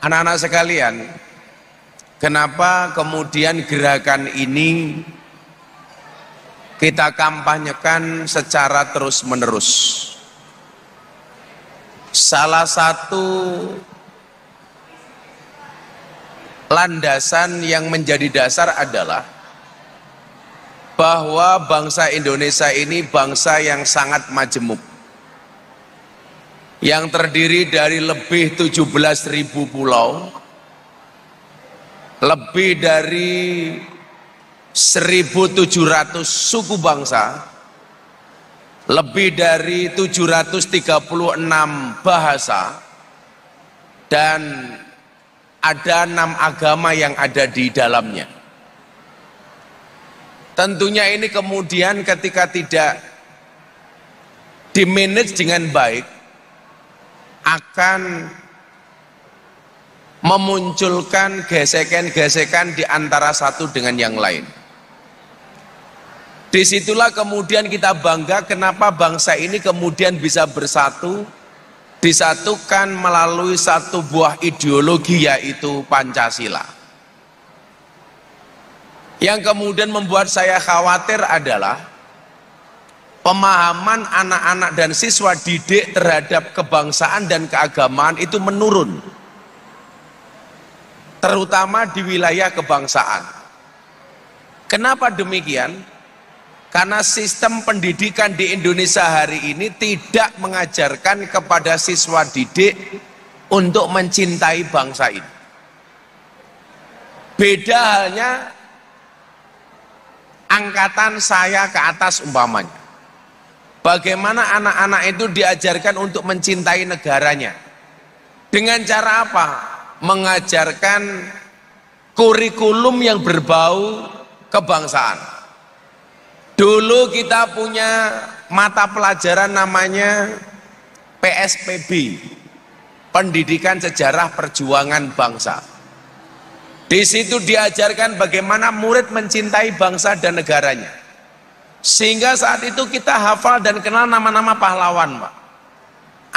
Anak-anak sekalian, kenapa kemudian gerakan ini kita kampanyekan secara terus-menerus? Salah satu landasan yang menjadi dasar adalah bahwa bangsa Indonesia ini bangsa yang sangat majemuk, yang terdiri dari lebih 17.000 pulau, lebih dari 1.700 suku bangsa, lebih dari 736 bahasa, dan ada 6 agama yang ada di dalamnya. Tentunya ini kemudian ketika tidak dimanage dengan baik akan memunculkan gesekan-gesekan di antara satu dengan yang lain. Disitulah kemudian kita bangga kenapa bangsa ini kemudian bisa bersatu, disatukan melalui satu buah ideologi, yaitu Pancasila. Yang kemudian membuat saya khawatir adalah pemahaman anak-anak dan siswa didik terhadap kebangsaan dan keagamaan itu menurun, terutama di wilayah kebangsaan. Kenapa demikian? Karena sistem pendidikan di Indonesia hari ini tidak mengajarkan kepada siswa didik untuk mencintai bangsa ini. Beda halnya angkatan saya ke atas umpamanya. Bagaimana anak-anak itu diajarkan untuk mencintai negaranya? Dengan cara apa? Mengajarkan kurikulum yang berbau kebangsaan. Dulu kita punya mata pelajaran namanya PSPB, Pendidikan Sejarah Perjuangan Bangsa. Di situ diajarkan bagaimana murid mencintai bangsa dan negaranya. Sehingga saat itu kita hafal dan kenal nama-nama pahlawan, Pak.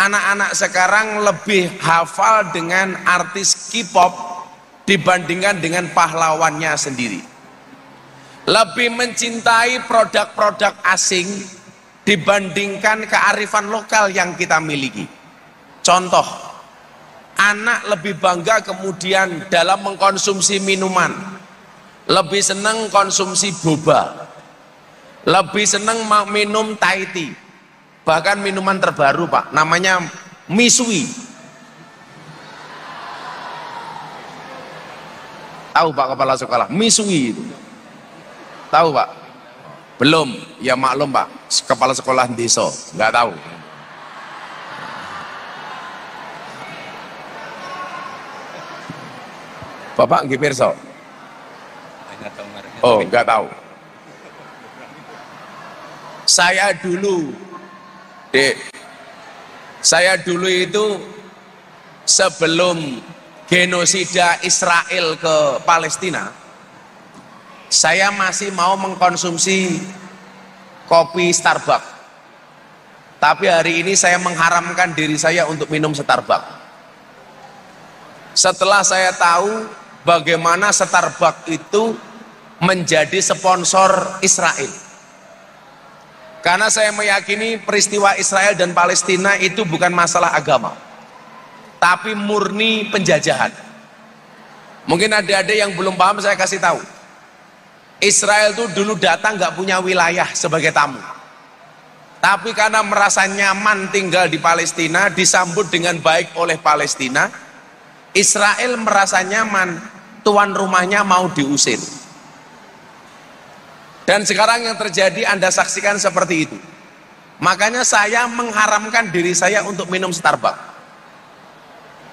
Anak-anak sekarang lebih hafal dengan artis K-pop dibandingkan dengan pahlawannya sendiri. Lebih mencintai produk-produk asing dibandingkan kearifan lokal yang kita miliki. Contoh, anak lebih bangga kemudian dalam mengkonsumsi minuman, lebih senang konsumsi boba, lebih senang minum Thai tea, bahkan minuman terbaru, Pak, namanya Misui. Tahu Pak kepala sekolah Misui itu? Tahu Pak? Belum? Ya maklum Pak, kepala sekolah desa nggak tahu. Bapak nggih pirsa? Oh, nggak tahu. Saya dulu, Dek, saya dulu itu sebelum genosida Israel ke Palestina, saya masih mau mengkonsumsi kopi Starbucks. Tapi hari ini saya mengharamkan diri saya untuk minum Starbucks. Setelah saya tahu bagaimana Starbucks itu menjadi sponsor Israel. Karena saya meyakini peristiwa Israel dan Palestina itu bukan masalah agama, tapi murni penjajahan. Mungkin ada yang belum paham, saya kasih tahu. Israel itu dulu datang nggak punya wilayah sebagai tamu, tapi karena merasa nyaman tinggal di Palestina, disambut dengan baik oleh Palestina, Israel merasa nyaman, tuan rumahnya mau diusir. Dan sekarang yang terjadi Anda saksikan seperti itu. Makanya saya mengharamkan diri saya untuk minum Starbucks.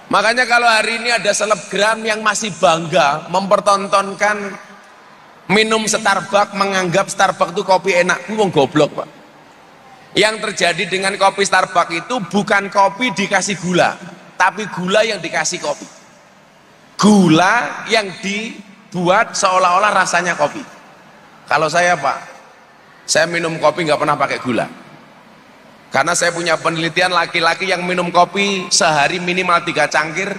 Makanya kalau hari ini ada selebgram yang masih bangga mempertontonkan minum Starbucks, menganggap Starbucks itu kopi enak, wong goblok Pak. Yang terjadi dengan kopi Starbucks itu bukan kopi dikasih gula, tapi gula yang dikasih kopi. Gula yang dibuat seolah-olah rasanya kopi. Kalau saya Pak, saya minum kopi nggak pernah pakai gula. Karena saya punya penelitian, laki-laki yang minum kopi sehari minimal 3 cangkir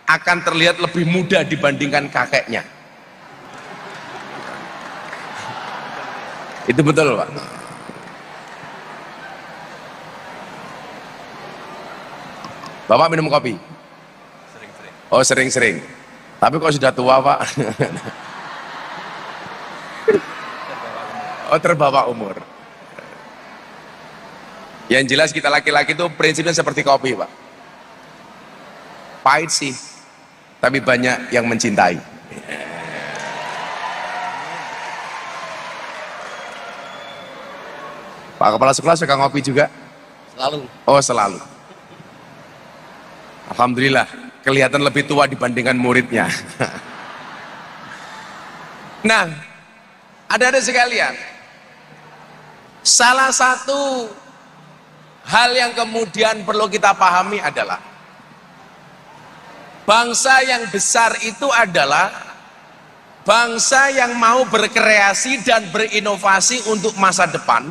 akan terlihat lebih muda dibandingkan kakeknya. Itu betul, Pak. Bapak minum kopi? Sering-sering. Oh, sering-sering. Tapi kok sudah tua, Pak? Oh, terbawa umur. Yang jelas kita laki-laki itu prinsipnya seperti kopi, Pak. Pahit sih, tapi banyak yang mencintai. Pak Kepala Sekolah suka ngopi juga? Selalu. Oh, selalu. Alhamdulillah, kelihatan lebih tua dibandingkan muridnya. Nah, adik-adik sekalian, salah satu hal yang kemudian perlu kita pahami adalah bangsa yang besar itu adalah bangsa yang mau berkreasi dan berinovasi untuk masa depan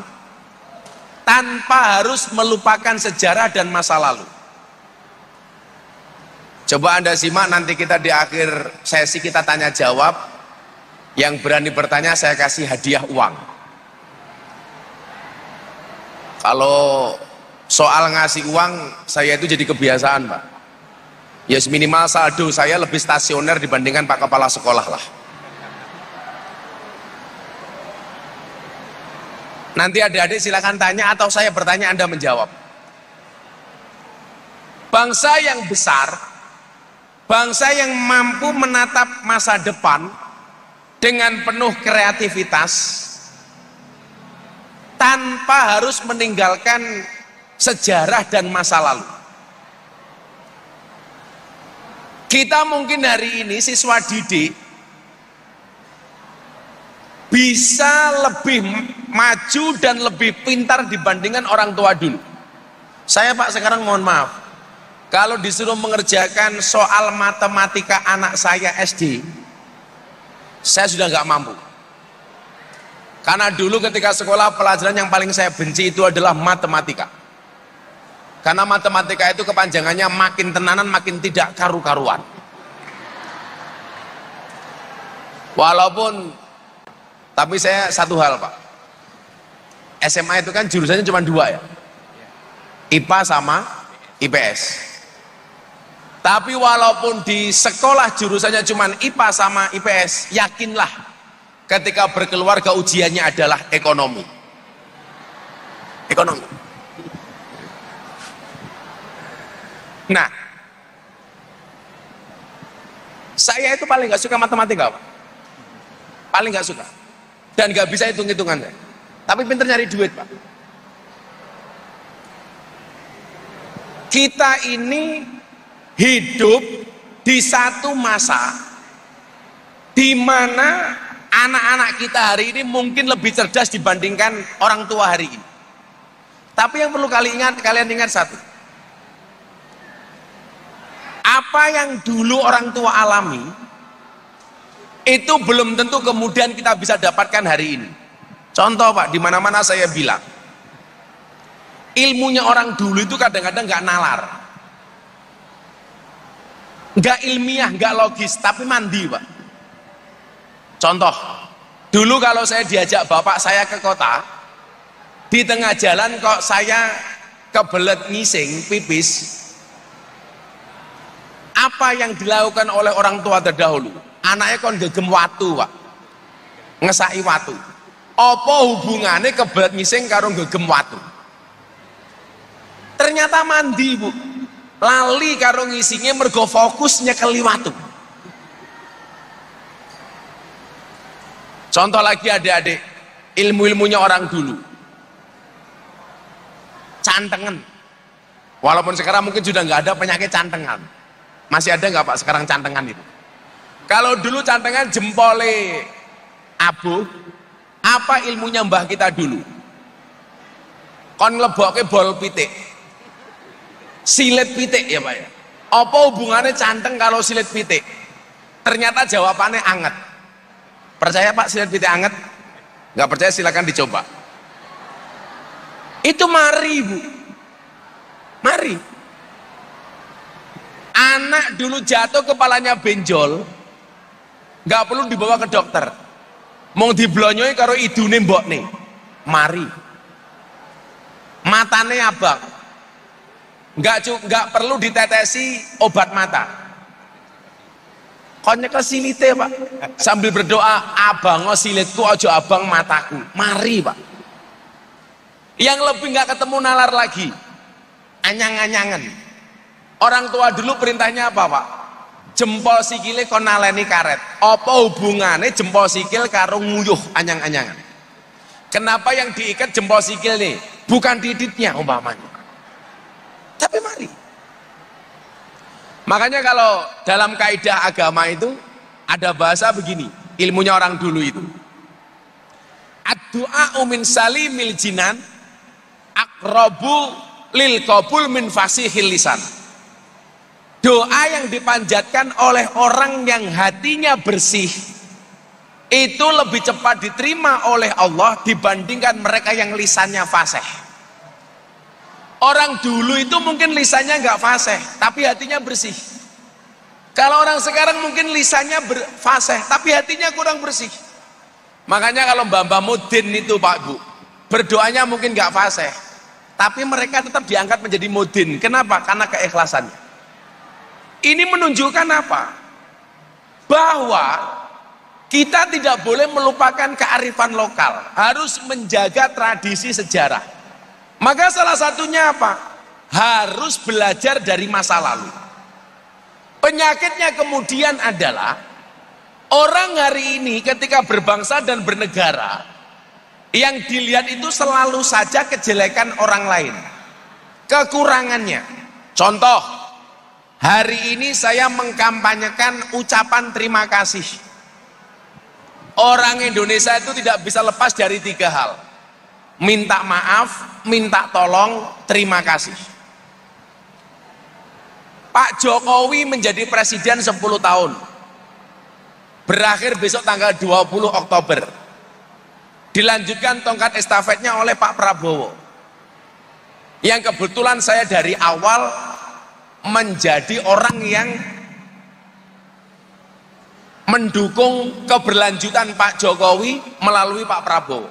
tanpa harus melupakan sejarah dan masa lalu. Coba Anda simak, nanti kita di akhir sesi kita tanya jawab. Yang berani bertanya saya kasih hadiah uang. Kalau soal ngasih uang saya itu jadi kebiasaan, Pak. Ya minimal saldo saya lebih stasioner dibandingkan Pak Kepala Sekolah lah. Nanti adik-adik silakan tanya atau saya bertanya Anda menjawab. Bangsa yang besar, bangsa yang mampu menatap masa depan dengan penuh kreativitas tanpa harus meninggalkan sejarah dan masa lalu. Kita mungkin hari ini siswa didik bisa lebih maju dan lebih pintar dibandingkan orang tua dulu. Saya, Pak, sekarang mohon maaf, kalau disuruh mengerjakan soal matematika anak saya SD, saya sudah nggak mampu. Karena dulu ketika sekolah pelajaran yang paling saya benci itu adalah matematika. Karena matematika itu kepanjangannya makin tenanan makin tidak karu-karuan. Walaupun, tapi saya satu hal, Pak, SMA itu kan jurusannya cuma 2 ya, IPA sama IPS. Tapi walaupun di sekolah jurusannya cuma IPA sama IPS, yakinlah ketika berkeluarga ujiannya adalah ekonomi. Ekonomi. Nah, saya itu paling nggak suka matematika, Pak. Paling nggak suka. Dan nggak bisa hitung-hitungan. Tapi pinter nyari duit, Pak. Kita ini hidup di satu masa di mana anak-anak kita hari ini mungkin lebih cerdas dibandingkan orang tua hari ini. Tapi yang perlu kalian ingat satu. Apa yang dulu orang tua alami itu belum tentu kemudian kita bisa dapatkan hari ini. Contoh, Pak, di mana-mana saya bilang, ilmunya orang dulu itu kadang-kadang nggak nalar, nggak ilmiah, nggak logis, tapi mandi, Pak. Contoh, dulu kalau saya diajak bapak saya ke kota, di tengah jalan kok saya kebelet ngising, pipis, apa yang dilakukan oleh orang tua terdahulu? Anaknya kon gegem watu, Pak, ngesaki watu. Apa hubungannya kebelet ngising karo gegem watu? Ternyata mandi, Bu. Lali karo ngisingnya mergo fokus nyekeli watu. Contoh lagi adik-adik, ilmu-ilmunya orang dulu. Cantengan. Walaupun sekarang mungkin sudah nggak ada penyakit cantengan. Masih ada nggak, Pak, sekarang cantengan itu? Kalau dulu cantengan jempole abu, apa ilmunya mbah kita dulu? Kon nglebokke bol pitik, silet pitik ya, Pak ya. Apa hubungannya canteng kalau silet pitik? Ternyata jawabannya anget. Percaya, Pak, silet pitik anget? Nggak percaya silakan dicoba. Itu mari, Bu, mari. Anak dulu jatuh kepalanya benjol, nggak perlu dibawa ke dokter, mau diblonyoi karo idune mbokne, mari. Matane abang, nggak perlu ditetesi obat mata. Konnya ke silite pak, sambil berdoa, abang silitku ojo abang mataku, mari pak. Yang lebih nggak ketemu nalar lagi, anyang-anyangan. Orang tua dulu perintahnya apa pak? Jempol sikile kon naleni karet. Apa hubungannya jempol sikil karo nguyuh anyang-anyangan? Kenapa yang diikat jempol sikil nih? Bukan diditnya umpamanya. Tapi mari. Makanya kalau dalam kaidah agama itu ada bahasa begini, ilmunya orang dulu itu. Ad-du'a min salimil jinan aqrabu lil qabul min fasihil lisan. Doa yang dipanjatkan oleh orang yang hatinya bersih itu lebih cepat diterima oleh Allah dibandingkan mereka yang lisannya fasih. Orang dulu itu mungkin lisannya nggak fasih tapi hatinya bersih. Kalau orang sekarang mungkin lisannya fasih tapi hatinya kurang bersih. Makanya kalau Mbah Mudin itu Pak Bu, berdoanya mungkin nggak fasih tapi mereka tetap diangkat menjadi mudin. Kenapa? Karena keikhlasannya. Ini menunjukkan apa? Bahwa kita tidak boleh melupakan kearifan lokal, harus menjaga tradisi sejarah. Maka salah satunya apa? Harus belajar dari masa lalu. Penyakitnya kemudian adalah orang hari ini ketika berbangsa dan bernegara, yang dilihat itu selalu saja kejelekan orang lain, kekurangannya. Contoh, hari ini saya mengkampanyekan ucapan terima kasih. Orang Indonesia itu tidak bisa lepas dari 3 hal: minta maaf, minta tolong, terima kasih. Pak Jokowi menjadi presiden 10 tahun, berakhir besok tanggal 20 Oktober. Dilanjutkan tongkat estafetnya oleh Pak Prabowo, yang kebetulan saya dari awal menjadi orang yang mendukung keberlanjutan Pak Jokowi melalui Pak Prabowo.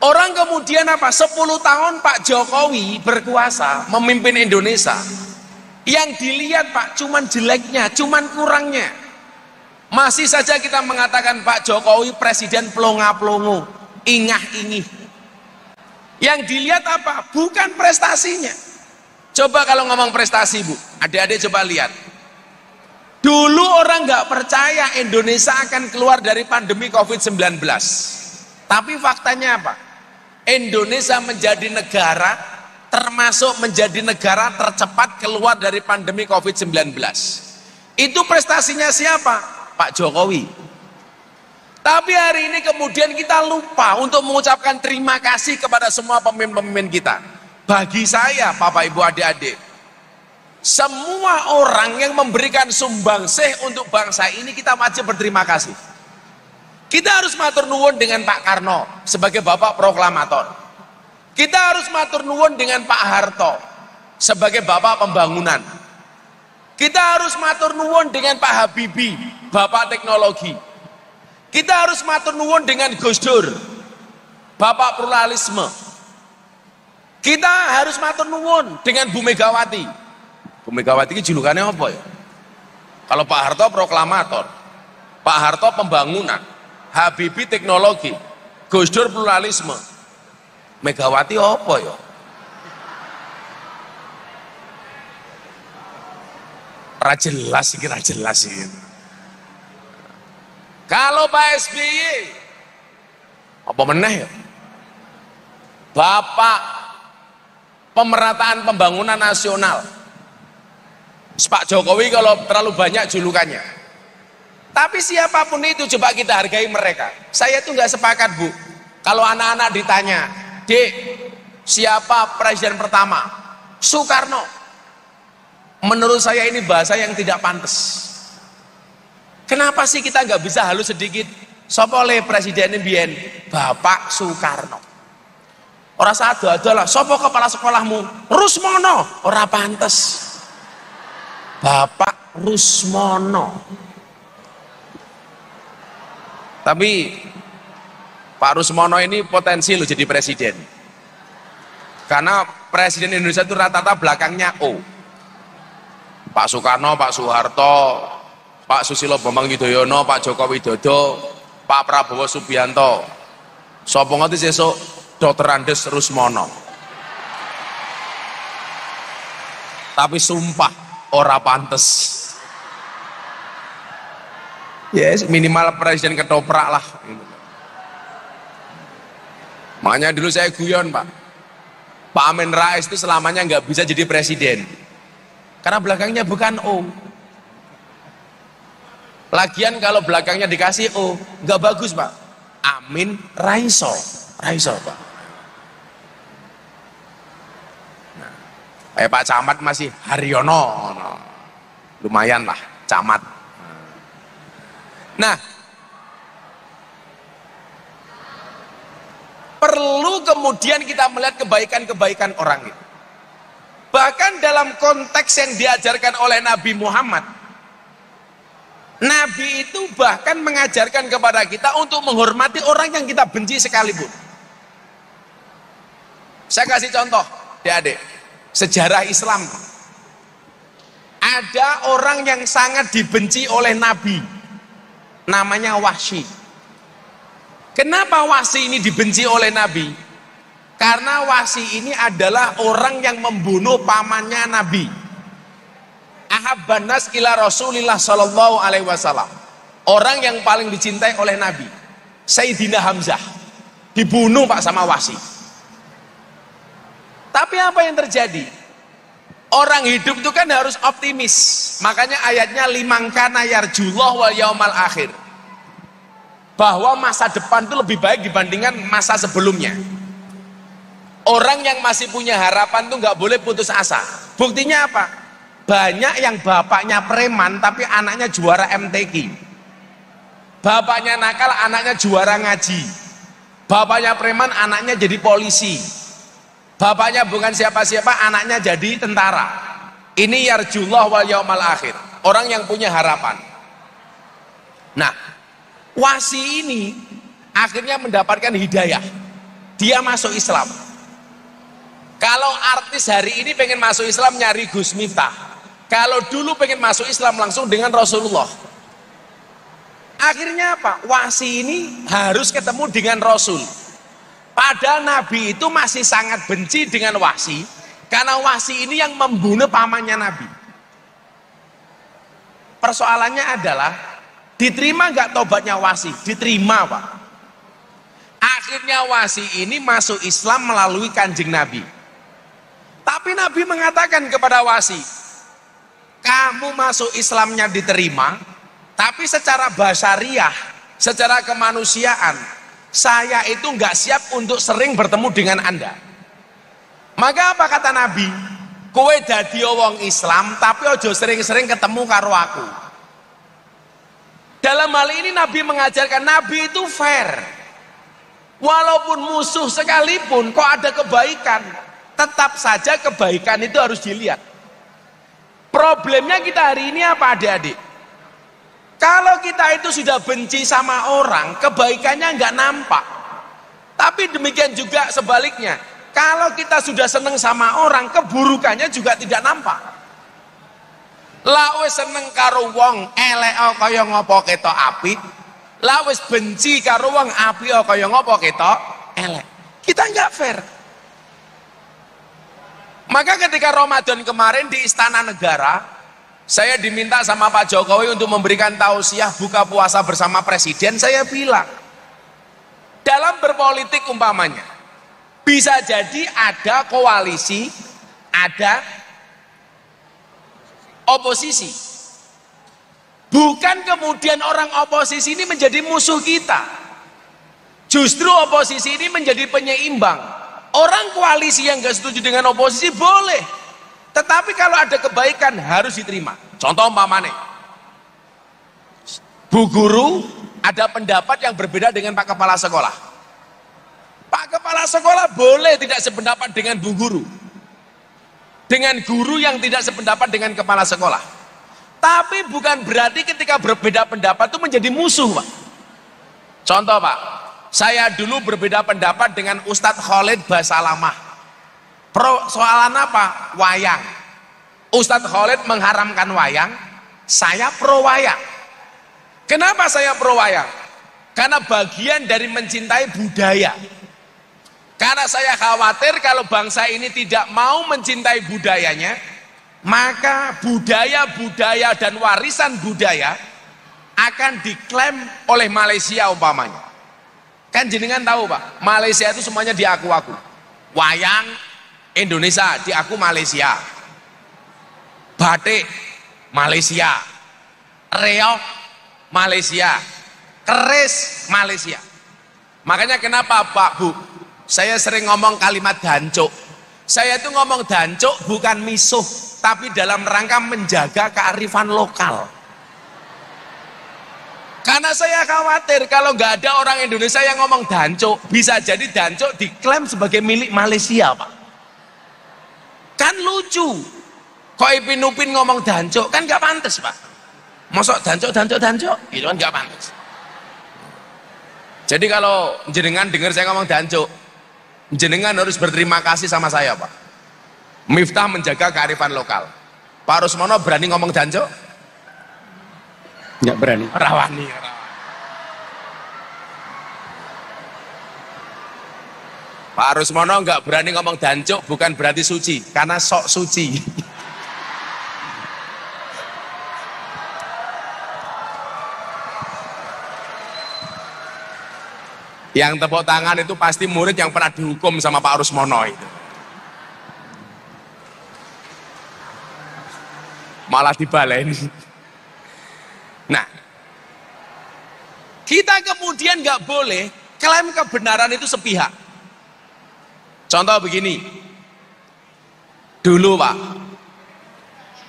Orang kemudian apa? 10 tahun Pak Jokowi berkuasa memimpin Indonesia, yang dilihat Pak cuman jeleknya, cuman kurangnya. Masih saja kita mengatakan Pak Jokowi presiden pelongo-pelongo, ingah-ingih. Yang dilihat apa? Bukan prestasinya. Coba kalau ngomong prestasi Bu, adik-adik coba lihat. Dulu orang nggak percaya Indonesia akan keluar dari pandemi COVID-19. Tapi faktanya apa? Indonesia menjadi negara, termasuk menjadi negara tercepat keluar dari pandemi COVID-19. Itu prestasinya siapa? Pak Jokowi. Tapi hari ini kemudian kita lupa untuk mengucapkan terima kasih kepada semua pemimpin-pemimpin kita. Bagi saya, Bapak Ibu adik-adik, semua orang yang memberikan sumbangsih untuk bangsa ini kita wajib berterima kasih. Kita harus matur nuwun dengan Pak Karno sebagai Bapak Proklamator. Kita harus matur nuwun dengan Pak Harto sebagai Bapak Pembangunan. Kita harus matur nuwun dengan Pak Habibie, Bapak Teknologi. Kita harus matur nuwun dengan Gus Dur, Bapak Pluralisme. Kita harus matur nuwun dengan Bu Megawati. Bu Megawati ini julukannya apa ya? Kalau Pak Harto Proklamator, Pak Harto Pembangunan, Habibie Teknologi, Gus Dur Pluralisme, Megawati apa ya? Rajelas ini, rajelas ini. Kalau Pak SBY apa meneh ya? Bapak Pemerataan Pembangunan Nasional. Pak Jokowi kalau terlalu banyak julukannya. Tapi siapapun itu coba kita hargai mereka. Saya tuh nggak sepakat Bu. Kalau anak-anak ditanya, Dek, siapa presiden pertama? Soekarno. Menurut saya ini bahasa yang tidak pantas. Kenapa sih kita nggak bisa halus sedikit? Sopo oleh presiden Bien, Bapak Soekarno. Orang satu adalah sopo kepala sekolahmu, Rusmono, ora pantes. Bapak Rusmono. Tapi Pak Rusmono ini potensi loh jadi presiden. Karena presiden Indonesia itu rata-rata belakangnya O. Pak Soekarno, Pak Soeharto, Pak Susilo Bambang Yudhoyono, Pak Joko Widodo, Pak Prabowo Subianto. Sapa ngerti sesuk Dr. Andes Rusmono. Tapi sumpah ora pantes. Yes, minimal presiden ketoprak lah. Makanya dulu saya guyon Pak. Pak Amin Rais itu selamanya nggak bisa jadi presiden. Karena belakangnya bukan O. Lagian kalau belakangnya dikasih O, nggak bagus Pak. Amin Raiso, Raiso Pak. Nah, Pak Camat masih Haryono, lumayan lah Camat. Nah, perlu kemudian kita melihat kebaikan-kebaikan orang itu. Bahkan dalam konteks yang diajarkan oleh Nabi Muhammad, Nabi itu bahkan mengajarkan kepada kita untuk menghormati orang yang kita benci sekalipun. Saya kasih contoh, adik-adik, sejarah Islam. Ada orang yang sangat dibenci oleh Nabi, namanya Wahsy. Kenapa Wahsy ini dibenci oleh Nabi? Karena Wahsy ini adalah orang yang membunuh pamannya Nabi. Ahabban nas ila Rasulillah sallallahu alaihi wasallam. Orang yang paling dicintai oleh Nabi, Sayyidina Hamzah, dibunuh Pak sama Wahsy. Tapi apa yang terjadi? Orang hidup itu kan harus optimis. Makanya ayatnya liman kana yarjullah wal yaumal akhir. Bahwa masa depan itu lebih baik dibandingkan masa sebelumnya. Orang yang masih punya harapan tuh nggak boleh putus asa. Buktinya apa? Banyak yang bapaknya preman tapi anaknya juara MTQ. Bapaknya nakal, anaknya juara ngaji. Bapaknya preman, anaknya jadi polisi. Bapaknya bukan siapa-siapa, anaknya jadi tentara. Ini yarjullah wal yaumal akhir. Orang yang punya harapan. Nah, Wahsy ini akhirnya mendapatkan hidayah. Dia masuk Islam. Kalau artis hari ini pengen masuk Islam nyari Gus Miftah. Kalau dulu pengen masuk Islam langsung dengan Rasulullah. Akhirnya apa? Wahsy ini harus ketemu dengan Rasul. Padahal Nabi itu masih sangat benci dengan Wahsy. Karena Wahsy ini yang membunuh pamannya Nabi. Persoalannya adalah, diterima nggak tobatnya Wahsy? Diterima Pak. Akhirnya Wahsy ini masuk Islam melalui Kanjeng Nabi. Tapi Nabi mengatakan kepada Wahsy, kamu masuk Islamnya diterima, tapi secara basyariah, secara kemanusiaan, saya itu nggak siap untuk sering bertemu dengan Anda. Maka apa kata Nabi? Kowe dadi wong Islam, tapi ojo sering-sering ketemu karo aku. Dalam hal ini Nabi mengajarkan, Nabi itu fair. Walaupun musuh sekalipun, kok ada kebaikan, tetap saja kebaikan itu harus dilihat. Problemnya kita hari ini apa adik-adik? Kalau kita itu sudah benci sama orang, kebaikannya nggak nampak. Tapi demikian juga sebaliknya, kalau kita sudah seneng sama orang, keburukannya juga tidak nampak. Lah wis seneng karo wong elek kaya ngopo ketok apik, lah wis benci karo wong apik kaya ngopo ketok elek. Kita nggak fair. Maka ketika Ramadan kemarin di Istana Negara, saya diminta sama Pak Jokowi untuk memberikan tausiah buka puasa bersama Presiden. Saya bilang, dalam berpolitik umpamanya, bisa jadi ada koalisi, ada oposisi. Bukan kemudian orang oposisi ini menjadi musuh kita. Justru oposisi ini menjadi penyeimbang. Orang koalisi yang gak setuju dengan oposisi boleh, tetapi kalau ada kebaikan harus diterima. Contoh umpamanya, Bu Guru ada pendapat yang berbeda dengan Pak Kepala Sekolah. Pak Kepala Sekolah boleh tidak sependapat dengan Bu Guru, dengan guru yang tidak sependapat dengan Kepala Sekolah. Tapi bukan berarti ketika berbeda pendapat itu menjadi musuh, Pak. Contoh, Pak, saya dulu berbeda pendapat dengan Ustadz Khalid Basalamah. Soalan apa? Wayang. Ustadz Khalid mengharamkan wayang, saya pro wayang. Kenapa saya pro wayang? Karena bagian dari mencintai budaya. Karena saya khawatir kalau bangsa ini tidak mau mencintai budayanya, maka budaya-budaya dan warisan budaya akan diklaim oleh Malaysia umpamanya. Kan jenengan tahu, Pak, Malaysia itu semuanya diaku-aku. Wayang Indonesia diaku Malaysia, batik Malaysia, reog Malaysia, keris Malaysia. Makanya kenapa, Pak, Bu, saya sering ngomong kalimat dancuk. Saya itu ngomong dancuk bukan misuh, tapi dalam rangka menjaga kearifan lokal. Karena saya khawatir kalau nggak ada orang Indonesia yang ngomong dancuk, bisa jadi dancuk diklaim sebagai milik Malaysia, Pak. Kan lucu. Kok Ipin Upin ngomong dancuk, kan nggak pantas, Pak. Masuk dancuk, itu kan nggak pantas. Jadi kalau jenengan dengar saya ngomong dancuk, jenengan harus berterima kasih sama saya, Pak. Miftah menjaga kearifan lokal. Pak Rusmono berani ngomong dancuk? Nggak berani. Rawani. Pak Rusmono nggak berani ngomong dancuk bukan berarti suci, karena sok suci. Yang tepuk tangan itu pasti murid yang pernah dihukum sama Pak Rusmono itu. Malah dibalain. Nah, kita kemudian nggak boleh klaim kebenaran itu sepihak. Contoh begini, dulu, Pak,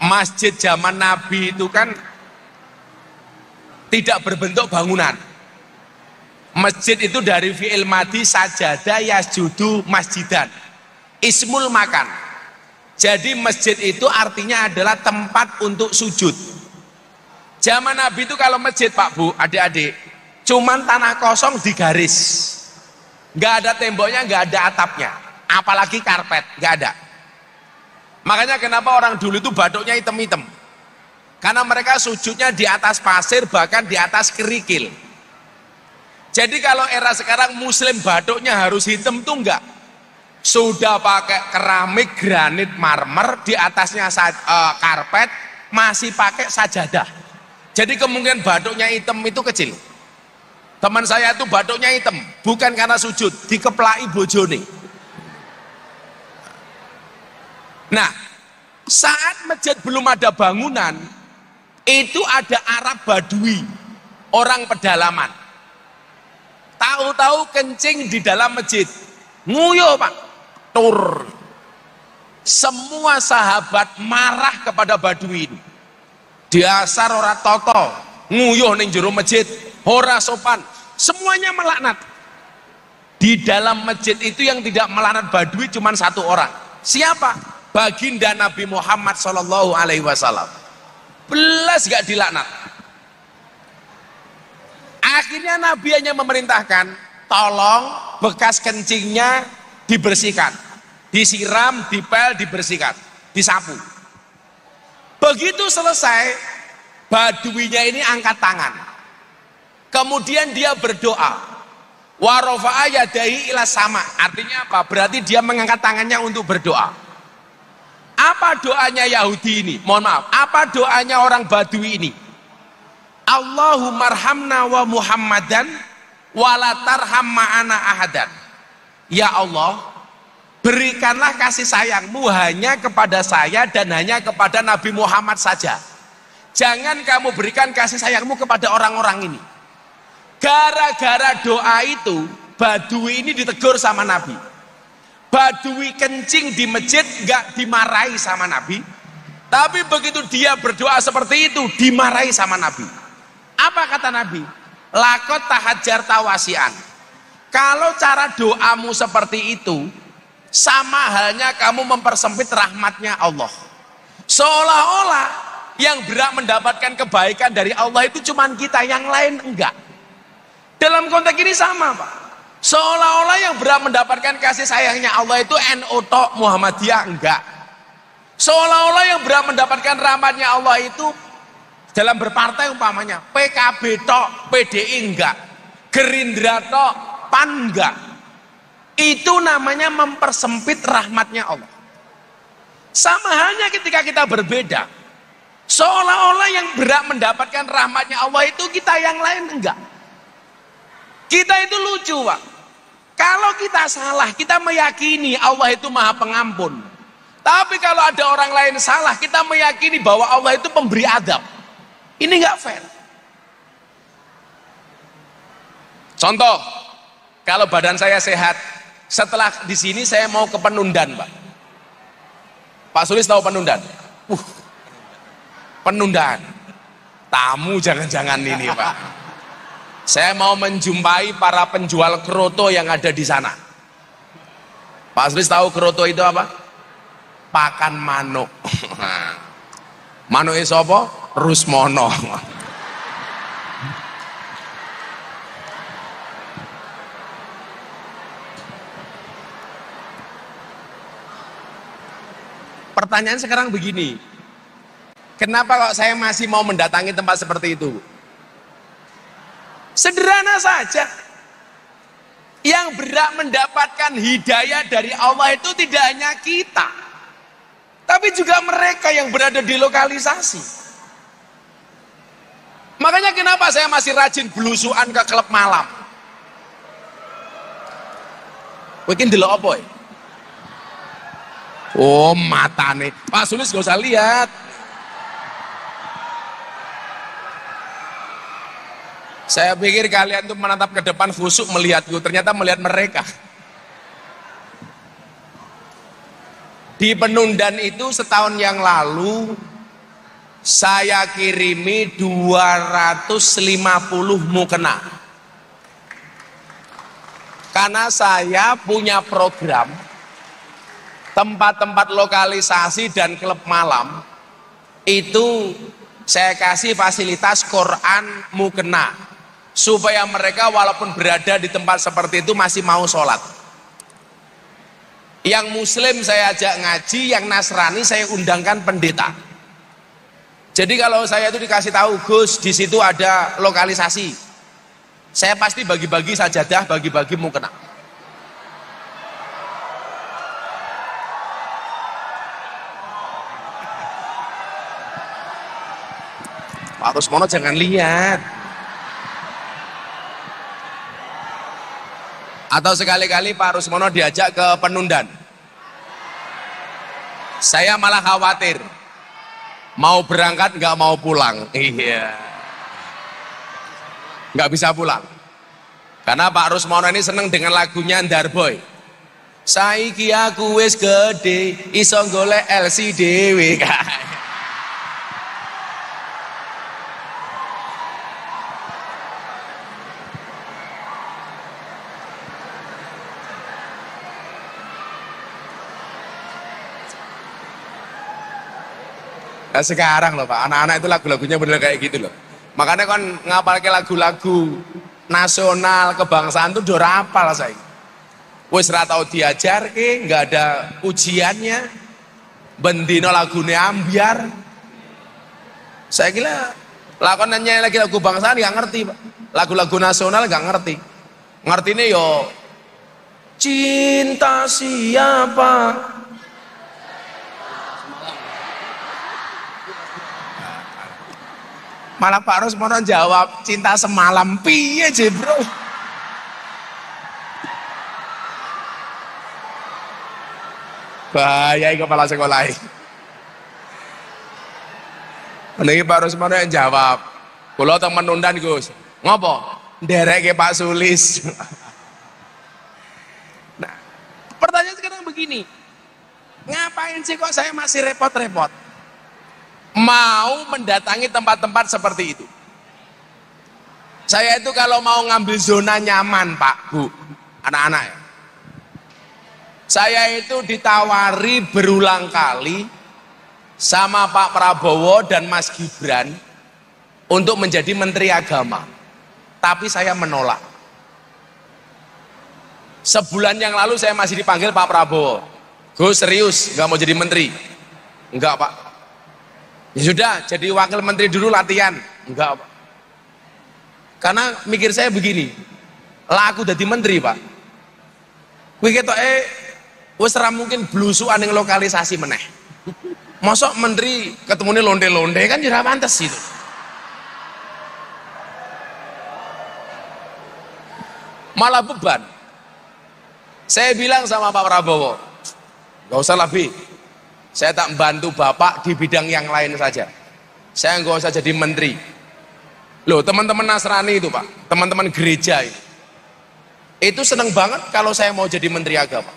masjid zaman Nabi itu kan tidak berbentuk bangunan. Masjid itu dari fi'il madi sajadah yasjudu masjidan, ismul makan. Jadi masjid itu artinya adalah tempat untuk sujud. Zaman Nabi itu kalau masjid, Pak, Bu, adik-adik, cuman tanah kosong digaris, nggak ada temboknya, nggak ada atapnya, apalagi karpet, nggak ada. Makanya kenapa orang dulu itu batuknya hitam-hitam, karena mereka sujudnya di atas pasir, bahkan di atas kerikil. Jadi kalau era sekarang muslim batuknya harus hitam tuh enggak, sudah pakai keramik, granit, marmer, di atasnya karpet, masih pakai sajadah. Jadi kemungkinan batuknya hitam itu kecil. Teman saya itu batuknya hitam bukan karena sujud, dikeplai bojone. Nah, saat masjid belum ada bangunan, itu ada Arab Badui, orang pedalaman. Tahu-tahu kencing di dalam masjid, nguyuh, Pak, tur. Semua sahabat marah kepada Badui ini. Dasar ora toto, nguyuh ning jero masjid, ora sopan. Semuanya melaknat. Di dalam masjid itu yang tidak melaknat Badui cuma satu orang. Siapa? Baginda Nabi Muhammad SAW. Belas gak dilaknat. Akhirnya Nabi hanya memerintahkan, tolong bekas kencingnya dibersihkan, disiram, dipel, dibersihkan, disapu. Begitu selesai, Baduinya ini angkat tangan, kemudian dia berdoa, wa rafa'a yadaihi ila sama. Artinya apa? Berarti dia mengangkat tangannya untuk berdoa. Apa doanya Yahudi ini? Mohon maaf, apa doanya orang Badui ini? Allahumma arhamna wa Muhammadan wala tarham ma'ana ahadan. Ya Allah, berikanlah kasih sayangmu hanya kepada saya dan hanya kepada Nabi Muhammad saja. Jangan kamu berikan kasih sayangmu kepada orang-orang ini. Gara-gara doa itu, Badui ini ditegur sama Nabi. Badui kencing di masjid gak dimarahi sama Nabi, tapi begitu dia berdoa seperti itu dimarahi sama Nabi. Apa kata Nabi? Lakot tahajar tawasian. Kalau cara doamu seperti itu, sama halnya kamu mempersempit rahmatnya Allah. Seolah-olah yang berhak mendapatkan kebaikan dari Allah itu cuman kita, yang lain enggak. Dalam konteks ini sama Pak, seolah-olah yang berhak mendapatkan kasih sayangnya Allah itu NU tok, Muhammadiyah enggak. Seolah-olah yang berhak mendapatkan rahmatnya Allah itu dalam berpartai umpamanya PKB tok, PDI enggak, Gerindra tok, PAN enggak. Itu namanya mempersempit rahmatnya Allah. Sama halnya ketika kita berbeda, seolah-olah yang berhak mendapatkan rahmatnya Allah itu kita, yang lain enggak. Kita itu lucu Pak, kalau kita salah kita meyakini Allah itu maha pengampun, tapi kalau ada orang lain salah kita meyakini bahwa Allah itu pemberi adab. Ini enggak fair. Contoh, kalau badan saya sehat, setelah di sini saya mau ke Penundan Pak. Pak Sulis tahu Penundan? Penundaan, tamu jangan-jangan ini Pak. Saya mau menjumpai para penjual kroto yang ada di sana. Pak Sulis tahu kroto itu apa? Pakan manuk. Manuk itu apa? Rusmono. Pertanyaan sekarang begini, kenapa kok saya masih mau mendatangi tempat seperti itu? Sederhana saja, yang berhak mendapatkan hidayah dari Allah itu tidak hanya kita, tapi juga mereka yang berada di lokalisasi. Makanya kenapa saya masih rajin belusuan ke klub malam? Mungkin delok apa ya? Oh matane Pak Sulis gak usah lihat. Saya pikir kalian tuh menatap ke depan khusyuk melihatku, ternyata melihat mereka. Di Penundan itu setahun yang lalu saya kirimi 250 mukena, karena saya punya program tempat-tempat lokalisasi dan klub malam itu saya kasih fasilitas Quran mukena, supaya mereka walaupun berada di tempat seperti itu masih mau sholat. Yang muslim saya ajak ngaji, yang Nasrani saya undangkan pendeta. Jadi kalau saya itu dikasih tahu, Gus di situ ada lokalisasi, saya pasti bagi-bagi sajadah, bagi-bagi mukena. Pak Rusmono jangan lihat. Atau sekali-kali Pak Rusmono diajak ke Penundan, saya malah khawatir, mau berangkat nggak mau pulang. Iya, nggak bisa pulang, karena Pak Rusmono ini seneng dengan lagunya Ndarboy. Saiki aku wis gede, iso golek LC dhewe. Nah, sekarang loh Pak, anak-anak itu lagu-lagunya bener kayak gitu loh. Makanya kan ngapalke lagu-lagu nasional kebangsaan tuh udah hafal saya. Wis ra tau diajarke, nggak ada ujiannya. Bendino lagune ambiar. Saya kira lakon nyanyi lagi lagu bangsaan nggak ngerti Pak. Lagu-lagu nasional nggak ngerti. Ngertine yo cinta siapa? Malah Pak Rusmono jawab cinta semalam, piye Bro? Bahaya kepala sekolah. Ini Pak Rusmono yang jawab, kula teng Penundan Gus. Ngopo? Ndereke Pak Sulis. Nah, pertanyaan sekarang begini, ngapain sih kok saya masih repot-repot mau mendatangi tempat-tempat seperti itu? Saya itu kalau mau ngambil zona nyaman Pak, Bu, anak-anak ya, saya itu ditawari berulang kali sama Pak Prabowo dan Mas Gibran untuk menjadi Menteri Agama, tapi saya menolak. Sebulan yang lalu saya masih dipanggil Pak Prabowo, Gus serius nggak mau jadi menteri? Enggak Pak. Ya sudah, jadi wakil menteri dulu latihan. Enggak Pak. Karena mikir saya begini, lah aku jadi menteri Pak, kuwi ketoke wis ora mungkin blusukan ning lokalisasi meneh. Mosok menteri ketemune londe-londe kan ora pantes itu. Malah beban. Saya bilang sama Pak Prabowo, gak usah lah Bi, saya tak bantu Bapak di bidang yang lain saja, saya gak usah jadi menteri. Loh teman-teman Nasrani itu Pak, teman-teman gereja itu seneng banget kalau saya mau jadi menteri agama.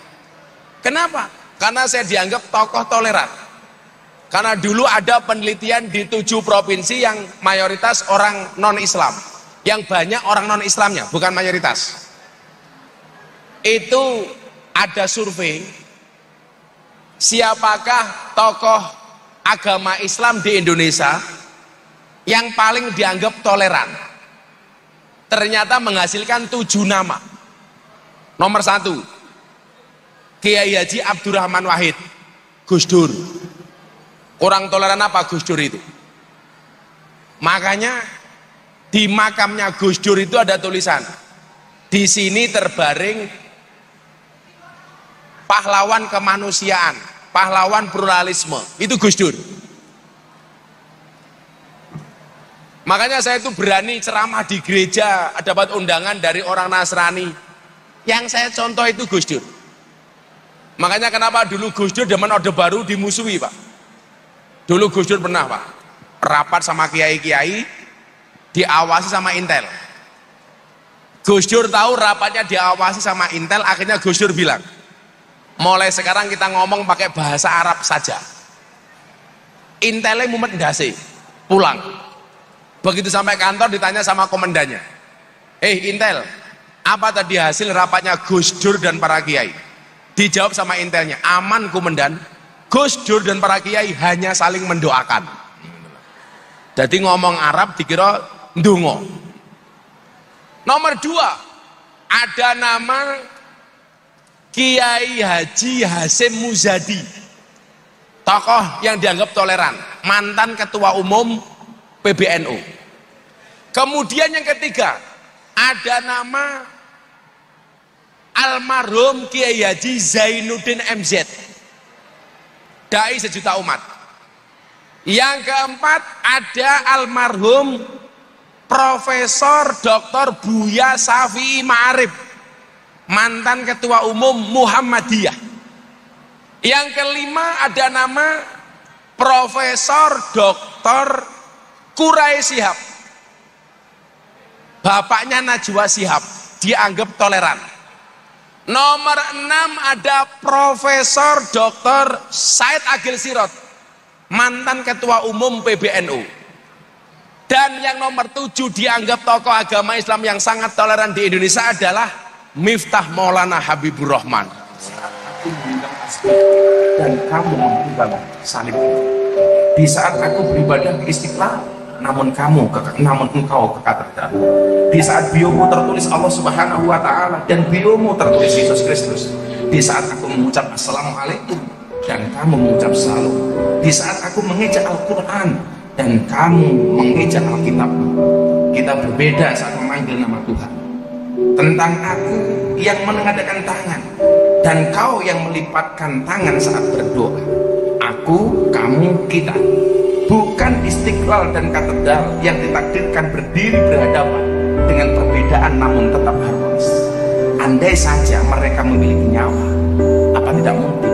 Kenapa? Karena saya dianggap tokoh toleran. Karena dulu ada penelitian di 7 provinsi yang mayoritas orang non-Islam, yang banyak orang non-Islamnya, bukan mayoritas. Itu ada survei, siapakah tokoh agama Islam di Indonesia yang paling dianggap toleran. Ternyata menghasilkan 7 nama. Nomor 1, Kiai Haji Abdurrahman Wahid, Gus Dur. Kurang toleran apa Gus Dur itu? Makanya di makamnya Gus Dur itu ada tulisan, di sini terbaring pahlawan kemanusiaan, pahlawan pluralisme. Itu Gus Dur. Makanya saya itu berani ceramah di gereja, dapat undangan dari orang Nasrani. Yang saya contoh itu Gus Dur. Makanya kenapa dulu Gus Dur zaman Orde Baru dimusuhi Pak. Dulu Gus Dur pernah Pak rapat sama kiai-kiai, diawasi sama Intel. Gus Dur tahu rapatnya diawasi sama Intel, akhirnya Gus Dur bilang, mulai sekarang kita ngomong pakai bahasa Arab saja. Intelnya mumet ndase, pulang. Begitu sampai kantor ditanya sama komandannya, Intel, apa tadi hasil rapatnya Gus Dur dan para kiai? Dijawab sama Intelnya, aman komandan, Gus Dur dan para kiai hanya saling mendoakan. Jadi ngomong Arab dikira ndonga. Nomor 2, ada nama Kiai Haji Hasyim Muzadi, tokoh yang dianggap toleran, mantan ketua umum PBNU. Kemudian yang ketiga, ada nama almarhum Kiai Haji Zainuddin MZ, dai sejuta umat. Yang keempat, ada almarhum Profesor Dr. Buya Syafi'i Ma'arif, mantan ketua umum Muhammadiyah. Yang kelima, ada nama Profesor Dr. Quraish Shihab, bapaknya Najwa Shihab, dianggap toleran. Nomor 6, ada Profesor Dr. Said Agil Sirot, mantan ketua umum PBNU. Dan yang nomor 7 dianggap tokoh agama Islam yang sangat toleran di Indonesia adalah Miftah Maulana Habibur Rahman. Aku bilang asli dan kamu memberikan salib. Di saat aku beribadah di Istiqlal, namun engkau ke katedral. Di saat biomu tertulis Allah Subhanahu wa Ta'ala dan biomu tertulis Yesus Kristus. Di saat aku mengucap Assalamualaikum dan kamu mengucap Salam. Di saat aku mengejak Al-Quran dan kamu mengejak Alkitab. Kita berbeda saat memanggil nama Tuhan. Tentang aku yang menengadahkan tangan dan kau yang melipatkan tangan saat berdoa. Aku, kamu, kita. Bukan Istiqlal dan katedral yang ditakdirkan berdiri berhadapan dengan perbedaan namun tetap harmonis. Andai saja mereka memiliki nyawa, apa tidak mungkin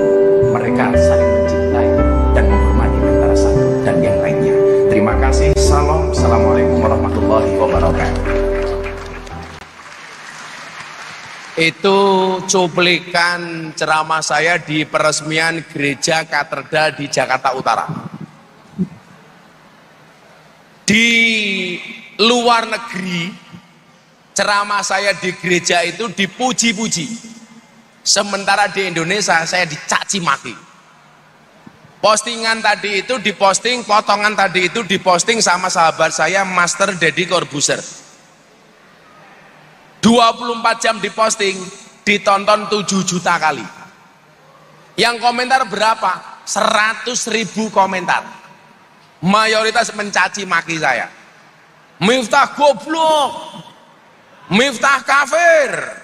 mereka saling mencintai dan menghormati antara satu dan yang lainnya. Terima kasih. Salam. Assalamualaikum warahmatullahi wabarakatuh. Itu cuplikan ceramah saya di peresmian gereja katedral di Jakarta Utara. Di luar negeri, ceramah saya di gereja itu dipuji-puji. Sementara di Indonesia saya dicaci maki. Postingan tadi itu diposting, potongan tadi itu diposting sama sahabat saya Master Deddy Corbuzier. 24 jam diposting, ditonton 7 juta kali. Yang komentar berapa? 100.000 komentar. Mayoritas mencaci maki saya. Miftah goblok, Miftah kafir.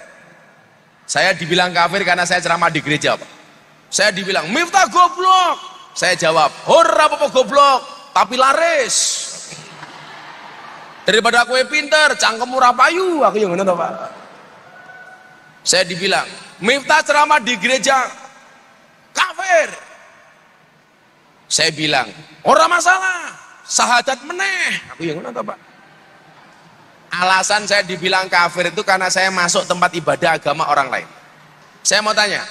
Saya dibilang kafir karena saya ceramah di gereja, Pak. Saya dibilang Miftah goblok. Saya jawab, ora apa-apa goblok, tapi laris. Daripada aku pinter, cangkem murah payu, aku yang ngono Pak. Saya dibilang, Miftah ceramah di gereja kafir. Saya bilang, ora masalah, sahadat meneh, aku yang ngono Pak. Alasan saya dibilang kafir itu karena saya masuk tempat ibadah agama orang lain. Saya mau tanya,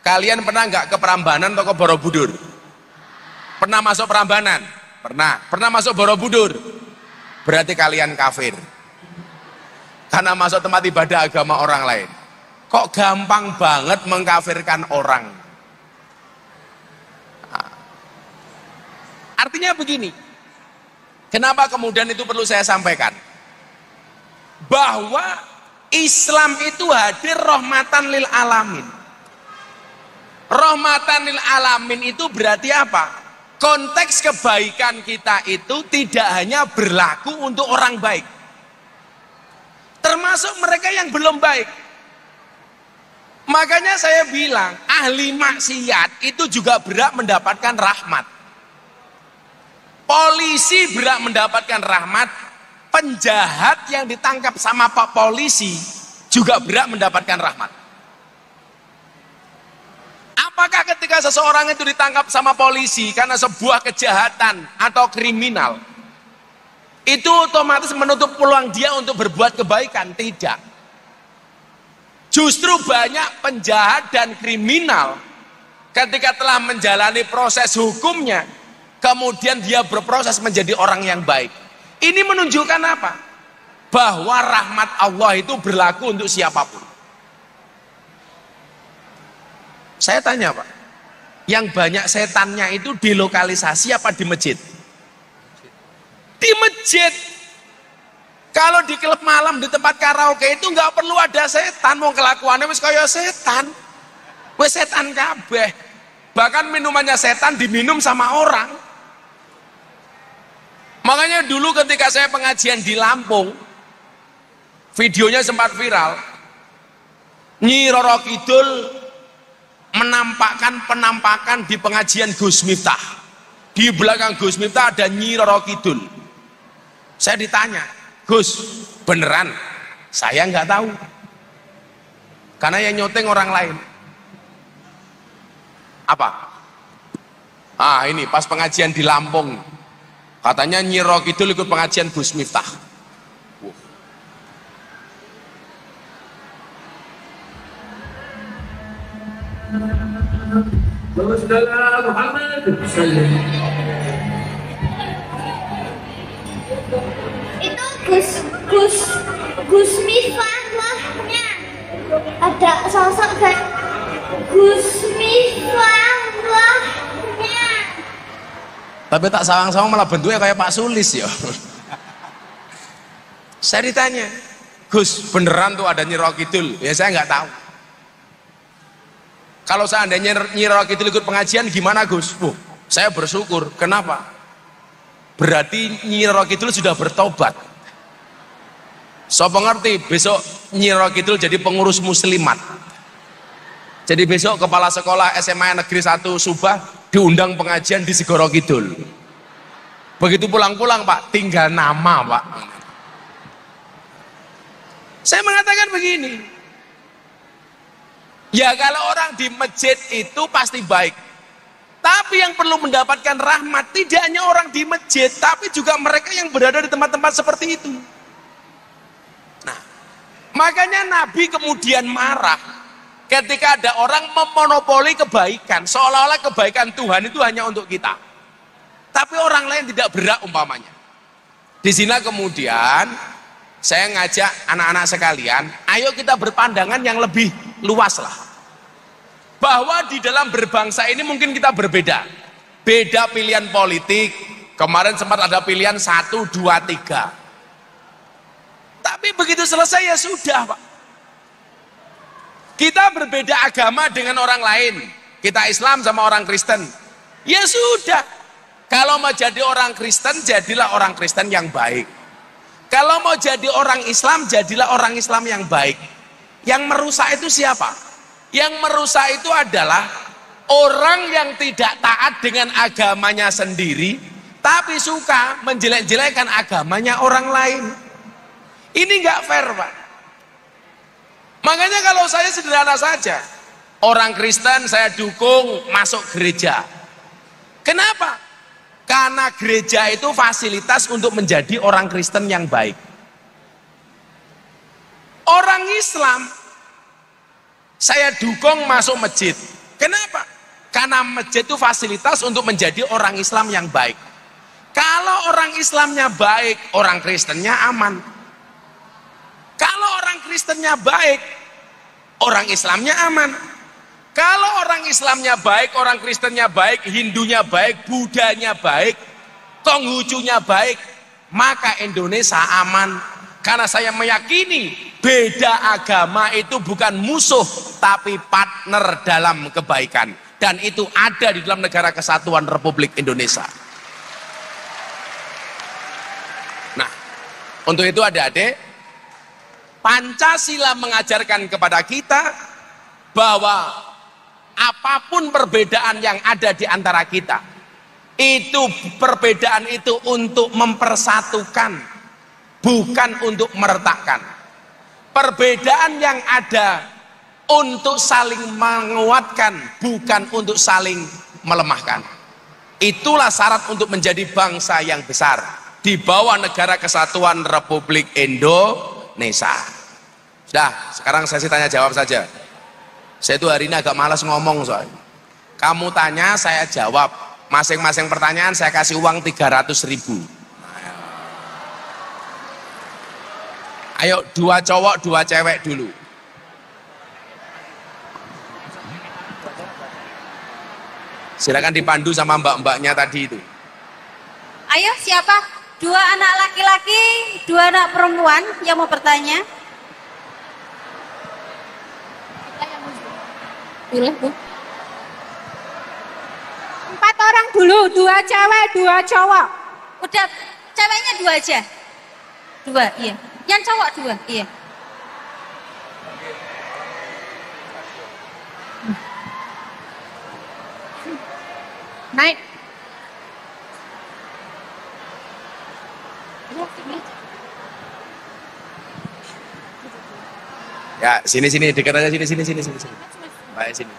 kalian pernah nggak ke Prambanan atau ke Borobudur? Pernah masuk Prambanan? Pernah. Pernah masuk Borobudur? Berarti kalian kafir. Karena masuk tempat ibadah agama orang lain. Kok gampang banget mengkafirkan orang? Nah, artinya begini. Kenapa kemudian itu perlu saya sampaikan? Bahwa Islam itu hadir rahmatan lil alamin. Rahmatan lil alamin itu berarti apa? Konteks kebaikan kita itu tidak hanya berlaku untuk orang baik, termasuk mereka yang belum baik. Makanya saya bilang ahli maksiat itu juga berhak mendapatkan rahmat. Polisi berhak mendapatkan rahmat. Penjahat yang ditangkap sama Pak Polisi juga berhak mendapatkan rahmat. Apakah ketika seseorang itu ditangkap sama polisi karena sebuah kejahatan atau kriminal, itu otomatis menutup peluang dia untuk berbuat kebaikan? Tidak. Justru banyak penjahat dan kriminal ketika telah menjalani proses hukumnya, kemudian dia berproses menjadi orang yang baik. Ini menunjukkan apa? Bahwa rahmat Allah itu berlaku untuk siapapun. Saya tanya Pak, yang banyak setannya itu di lokalisasi apa di masjid? Di masjid. Kalau di klub malam, di tempat karaoke itu nggak perlu ada setan, mau kelakuannya wis kaya setan. Wis setan kabeh. Bahkan minumannya setan diminum sama orang. Makanya dulu ketika saya pengajian di Lampung, videonya sempat viral. Nyi Roro Kidul menampakkan penampakan di pengajian Gus Miftah. Di belakang Gus Miftah ada Nyi Roro Kidul. Saya ditanya, Gus, beneran? Saya nggak tahu. Karena yang nyoteng orang lain. Apa? Ah, ini pas pengajian di Lampung. Katanya Nyi Roro Kidul ikut pengajian Gus Miftah. Itu Gus Miftahnya ada sosok kayak Gus Miftahnya. Tapi tak sawang-sawang malah bentuknya kayak Pak Sulis ya. Saya ditanya, Gus beneran tuh ada Nyi Roro Kidul? Ya saya nggak tahu. Kalau seandainya Nyi Roro Kidul ikut pengajian gimana Gus? Saya bersyukur. Kenapa? Berarti Nyi Roro Kidul sudah bertobat. Sopo ngerti besok Nyi Roro Kidul jadi pengurus muslimat. Jadi besok kepala sekolah SMA Negeri 1 Subah diundang pengajian di Segoro Kidul. Begitu pulang-pulang Pak, tinggal nama Pak. Saya mengatakan begini, ya kalau orang di masjid itu pasti baik. Tapi yang perlu mendapatkan rahmat tidak hanya orang di masjid, tapi juga mereka yang berada di tempat-tempat seperti itu. Nah, makanya Nabi kemudian marah ketika ada orang memonopoli kebaikan, seolah-olah kebaikan Tuhan itu hanya untuk kita. Tapi orang lain tidak berhak umpamanya. Di sini kemudian saya ngajak anak-anak sekalian, ayo kita berpandangan yang lebih luas lah. Bahwa di dalam berbangsa ini mungkin kita berbeda. Beda pilihan politik. Kemarin sempat ada pilihan 1, 2, 3. Tapi begitu selesai ya sudah, Pak. Kita berbeda agama dengan orang lain. Kita Islam sama orang Kristen. Ya sudah. Kalau mau jadi orang Kristen, jadilah orang Kristen yang baik. Kalau mau jadi orang Islam, jadilah orang Islam yang baik. Yang merusak itu siapa? Yang merusak itu adalah orang yang tidak taat dengan agamanya sendiri, tapi suka menjelek-jelekan agamanya orang lain. Ini nggak fair, Pak. Makanya kalau saya sederhana saja, orang Kristen saya dukung masuk gereja. Kenapa? Karena gereja itu fasilitas untuk menjadi orang Kristen yang baik. Orang Islam saya dukung masuk masjid. Kenapa? Karena masjid itu fasilitas untuk menjadi orang Islam yang baik. Kalau orang Islamnya baik, orang Kristennya aman. Kalau orang Kristennya baik, orang Islamnya aman. Kalau orang Islamnya baik, orang Kristennya baik, Hindunya baik, Budanya baik, Konghucunya baik, maka Indonesia aman. Karena saya meyakini beda agama itu bukan musuh, tapi partner dalam kebaikan. Dan itu ada di dalam Negara Kesatuan Republik Indonesia. Nah, untuk itu adik-adik, Pancasila mengajarkan kepada kita bahwa apapun perbedaan yang ada di antara kita, itu perbedaan itu untuk mempersatukan, bukan untuk meretakkan. Perbedaan yang ada untuk saling menguatkan, bukan untuk saling melemahkan. Itulah syarat untuk menjadi bangsa yang besar di bawah Negara Kesatuan Republik Indonesia. Sudah, sekarang sesi tanya jawab saja. Saya itu hari ini agak malas ngomong soalnya. Kamu tanya, saya jawab. Masing-masing pertanyaan saya kasih uang 300.000. Ayo 2 cowok 2 cewek dulu. Silakan dipandu sama mbak-mbaknya tadi itu. Ayo siapa? 2 anak laki-laki, 2 anak perempuan yang mau bertanya. Pilih, Bu. 4 orang dulu, 2 cewek, 2 cowok. Udah, ceweknya 2 aja. 2, iya. Yang cowok 2, iya. Naik. Ya, sini dekat aja sini. Baik sini.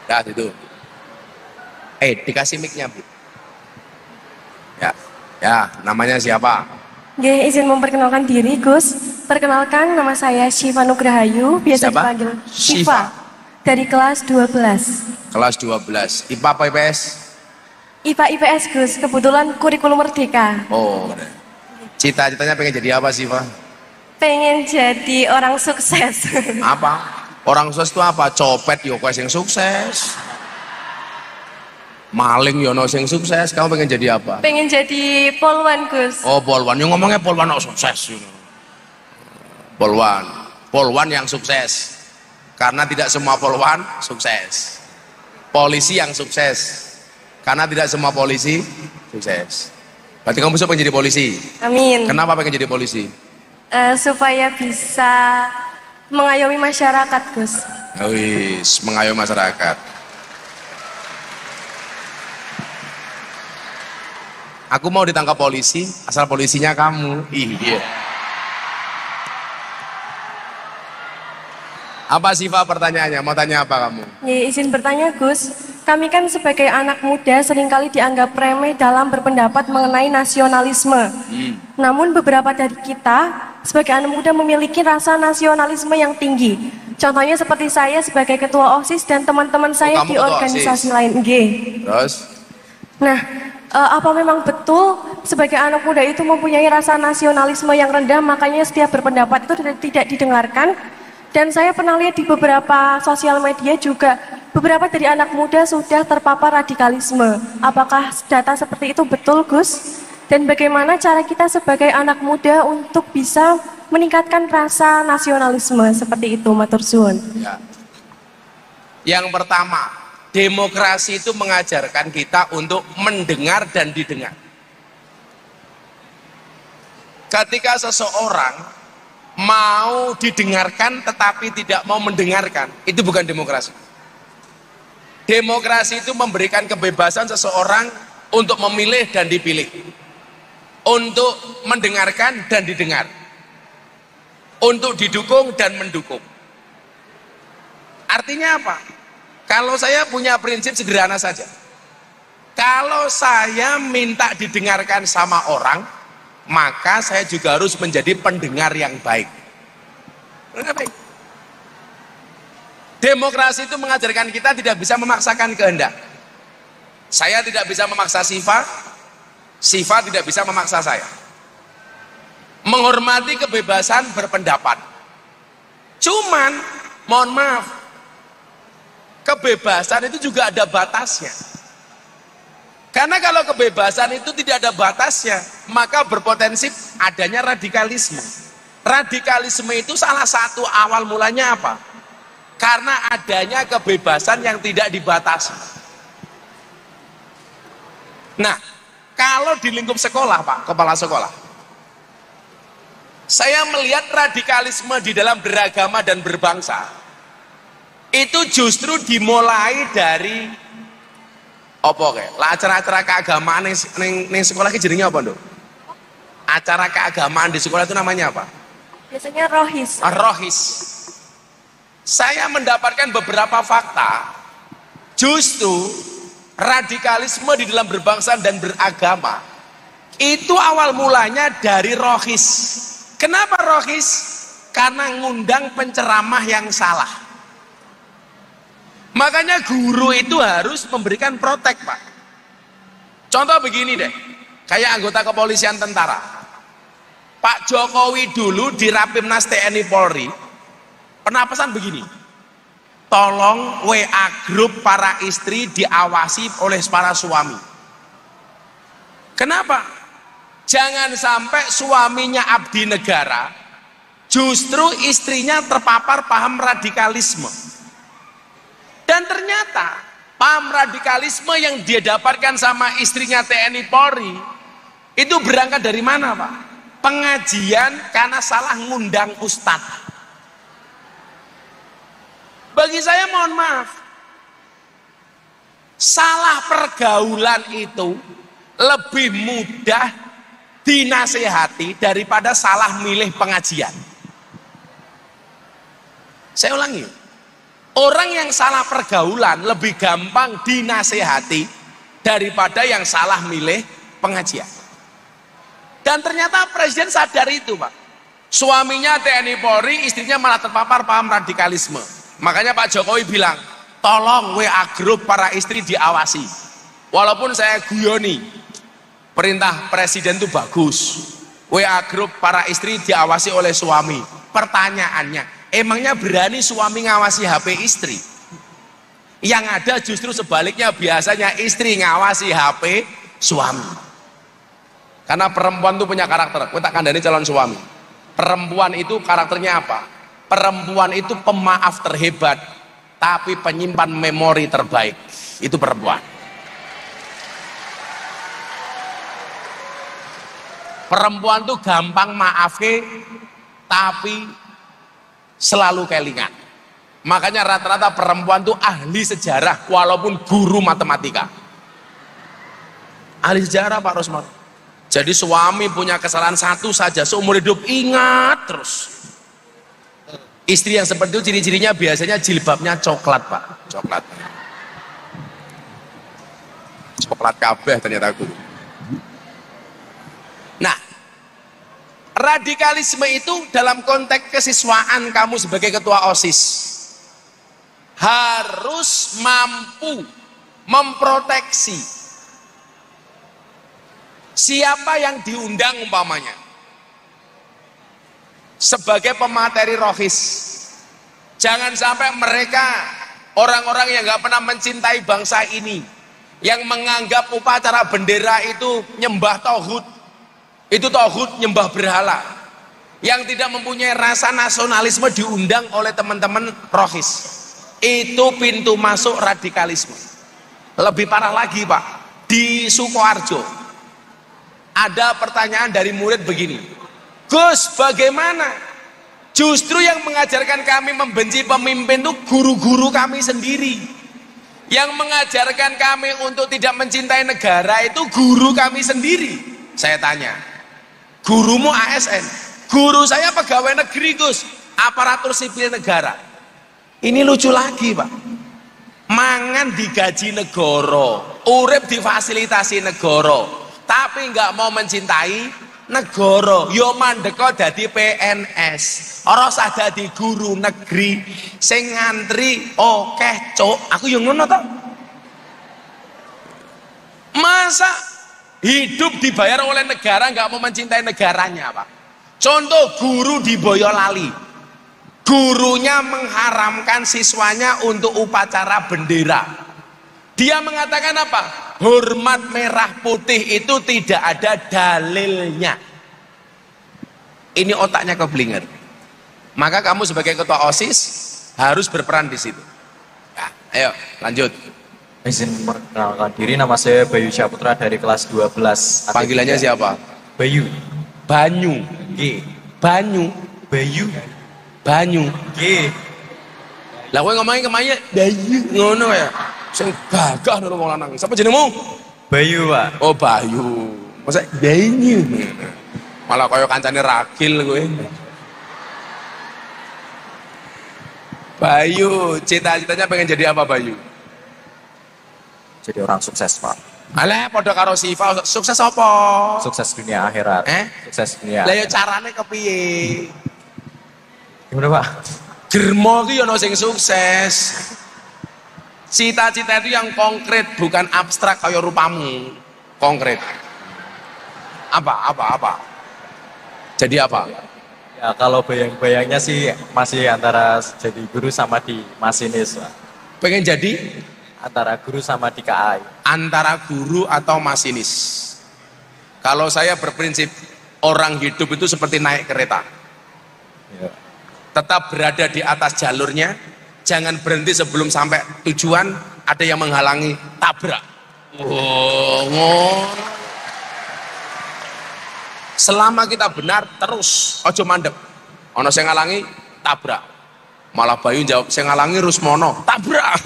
Dah itu. Dikasih mic-nya, Bu. Ya, namanya siapa? Nggih, izin memperkenalkan diri, Gus. Perkenalkan, nama saya Syifa Nugrahayu, biasa Siapa? dipanggil Syifa. Dari kelas 12. Kelas 12. IPA apa IPS? IPA IPS, Gus. Kebetulan kurikulum merdeka. Oh, cita-citanya pengen jadi apa sih, Pak? Pengen jadi orang sukses. Apa? Orang sukses itu apa? Copet yo kowe sing sukses. Maling yo no sing sukses. Kamu pengen jadi apa? Pengen jadi polwan, Gus. Oh, polwan. Yang ngomongnya polwan no sukses. Polwan yang sukses. Karena tidak semua polwan sukses. Polisi yang sukses. Karena tidak semua polisi sukses. Berarti kamu besok pengen jadi polisi? Amin. Kenapa pengen jadi polisi? Supaya bisa mengayomi masyarakat, Gus. Wis, mengayomi masyarakat. Aku mau ditangkap polisi, asal polisinya kamu. Iya. Apa sih Pak pertanyaannya? Mau tanya apa kamu? Ya, izin bertanya, Gus. Kami kan sebagai anak muda seringkali dianggap remeh dalam berpendapat mengenai nasionalisme. Namun beberapa dari kita sebagai anak muda memiliki rasa nasionalisme yang tinggi. Contohnya seperti saya sebagai ketua OSIS dan teman-teman saya kamu di ketua organisasi OSIS? lain. Terus? Nah, apa memang betul sebagai anak muda itu mempunyai rasa nasionalisme yang rendah, makanya setiap berpendapat itu tidak didengarkan? Dan saya pernah lihat di beberapa sosial media juga beberapa dari anak muda sudah terpapar radikalisme. Apakah data seperti itu betul, Gus? Dan bagaimana cara kita sebagai anak muda untuk bisa meningkatkan rasa nasionalisme seperti itu, matur suwun? Ya. Yang pertama, demokrasi itu mengajarkan kita untuk mendengar dan didengar. Ketika seseorang mau didengarkan tetapi tidak mau mendengarkan, itu bukan demokrasi. Demokrasi itu memberikan kebebasan seseorang untuk memilih dan dipilih, untuk mendengarkan dan didengar, untuk didukung dan mendukung. Artinya apa? Kalau saya punya prinsip sederhana saja, kalau saya minta didengarkan sama orang, maka saya juga harus menjadi pendengar yang baik. Demokrasi itu mengajarkan kita tidak bisa memaksakan kehendak. Saya tidak bisa memaksa Siva, Siva tidak bisa memaksa saya. Menghormati kebebasan berpendapat. Cuman, mohon maaf, kebebasan itu juga ada batasnya. Karena kalau kebebasan itu tidak ada batasnya, maka berpotensi adanya radikalisme. Radikalisme itu salah satu awal mulanya apa? Karena adanya kebebasan yang tidak dibatasi. Nah, kalau di lingkup sekolah, Pak, kepala sekolah, saya melihat radikalisme di dalam beragama dan berbangsa itu justru dimulai dari apa kayak acara-acara keagamaan ning sekolah ki jenenge apa, Nduk? Acara keagamaan di sekolah itu namanya apa? Biasanya rohis. Rohis. Saya mendapatkan beberapa fakta, justru radikalisme di dalam berbangsa dan beragama itu awal mulanya dari rohis. Kenapa rohis? Karena ngundang penceramah yang salah. Makanya guru itu harus memberikan protek, Pak. Contoh begini deh, kayak anggota kepolisian tentara. Pak Jokowi dulu di Rapimnas TNI Polri pernah pesan begini, tolong WA grup para istri diawasi oleh para suami. Kenapa? Jangan sampai suaminya abdi negara, justru istrinya terpapar paham radikalisme. Dan ternyata paham radikalisme yang dia dapatkan sama istrinya TNI Polri itu berangkat dari mana, Pak? Pengajian karena salah ngundang ustadz. Bagi saya mohon maaf, salah pergaulan itu lebih mudah dinasehati daripada salah milih pengajian. Saya ulangi, orang yang salah pergaulan lebih gampang dinasehati daripada yang salah milih pengajian. Dan ternyata Presiden sadar itu, Pak. Suaminya TNI Polri, istrinya malah terpapar paham radikalisme. Makanya Pak Jokowi bilang, tolong WA grup para istri diawasi. Walaupun saya guyoni, perintah presiden itu bagus. WA grup para istri diawasi oleh suami. Pertanyaannya, emangnya berani suami ngawasi HP istri? Yang ada justru sebaliknya, biasanya istri ngawasi HP suami. Karena perempuan itu punya karakter. Gue tak kandani calon suami. Perempuan itu karakternya apa? Perempuan itu pemaaf terhebat, tapi penyimpan memori terbaik. Itu perempuan. Perempuan tuh gampang maafke, tapi selalu kelingan. Makanya rata-rata perempuan tuh ahli sejarah, walaupun guru matematika. Ahli sejarah, Pak Rosman. Jadi suami punya kesalahan satu saja, seumur hidup ingat terus. Istri yang seperti itu ciri-cirinya biasanya jilbabnya coklat, Pak. Coklat. Coklat kabeh ternyata aku. Nah, radikalisme itu dalam konteks kesiswaan kamu sebagai ketua OSIS harus mampu memproteksi siapa yang diundang umpamanya sebagai pemateri rohis. Jangan sampai mereka orang-orang yang nggak pernah mencintai bangsa ini, yang menganggap upacara bendera itu nyembah tauhid, itu tauhid nyembah berhala, yang tidak mempunyai rasa nasionalisme diundang oleh teman-teman rohis. Itu pintu masuk radikalisme. Lebih parah lagi Pak, di Sukoharjo ada pertanyaan dari murid begini, Gus bagaimana? Justru yang mengajarkan kami membenci pemimpin itu guru-guru kami sendiri. Yang mengajarkan kami untuk tidak mencintai negara itu guru kami sendiri. Saya tanya, gurumu ASN? Guru saya pegawai negeri Gus, aparatur sipil negara. Ini lucu lagi Pak. Mangan digaji negara, urip difasilitasi negara, tapi nggak mau mencintai negara, yo mandeka dadi PNS, ora usah dadi guru negeri sing ngantri akeh cuk. Aku yo ngono to. Masa hidup dibayar oleh negara nggak mau mencintai negaranya Pak? Contoh guru di Boyolali, gurunya mengharamkan siswanya untuk upacara bendera. Dia mengatakan apa? Hormat merah putih itu tidak ada dalilnya. Ini otaknya keblinger. Maka kamu sebagai ketua OSIS harus berperan di situ. Ya, ayo lanjut. Izin perkenalkan diri, nama saya Bayu Syaputra dari kelas 12. Panggilannya siapa? Bayu. Banyu. G. Banyu. Bayu. Banyu. G. Lah kowe ngomongin kemanya Bayu ngono ya. Sing gagah nang wong lanang. Siapa jenengmu? Bayu, Pak. Oh, Bayu. Masa Banyu. Malah kaya kancane Ragil kowe. Bayu, cita-citanya pengen jadi apa Bayu? Jadi orang sukses, Pak. Alah, padha karo Siva, sukses apa? Sukses dunia akhirat. Sukses dunia. Lah ya carane kepiye? Gimana, Pak? Germo ki ono sing sukses. Cita-cita itu yang konkret, bukan abstrak kayak rupamu. Konkret. Apa? Jadi apa? Ya kalau bayang-bayangnya sih masih antara jadi guru sama di masinis, Pak. Pengen jadi? Antara guru sama di KAI. Antara guru atau masinis. Kalau saya berprinsip, orang hidup itu seperti naik kereta. Ya. Tetap berada di atas jalurnya, jangan berhenti sebelum sampai tujuan, ada yang menghalangi, tabrak. Selama kita benar, terus ojo mandek. Ono sing ngalangi, tabrak. Malah Bayu jawab, sing ngalangi Rusmono, tabrak.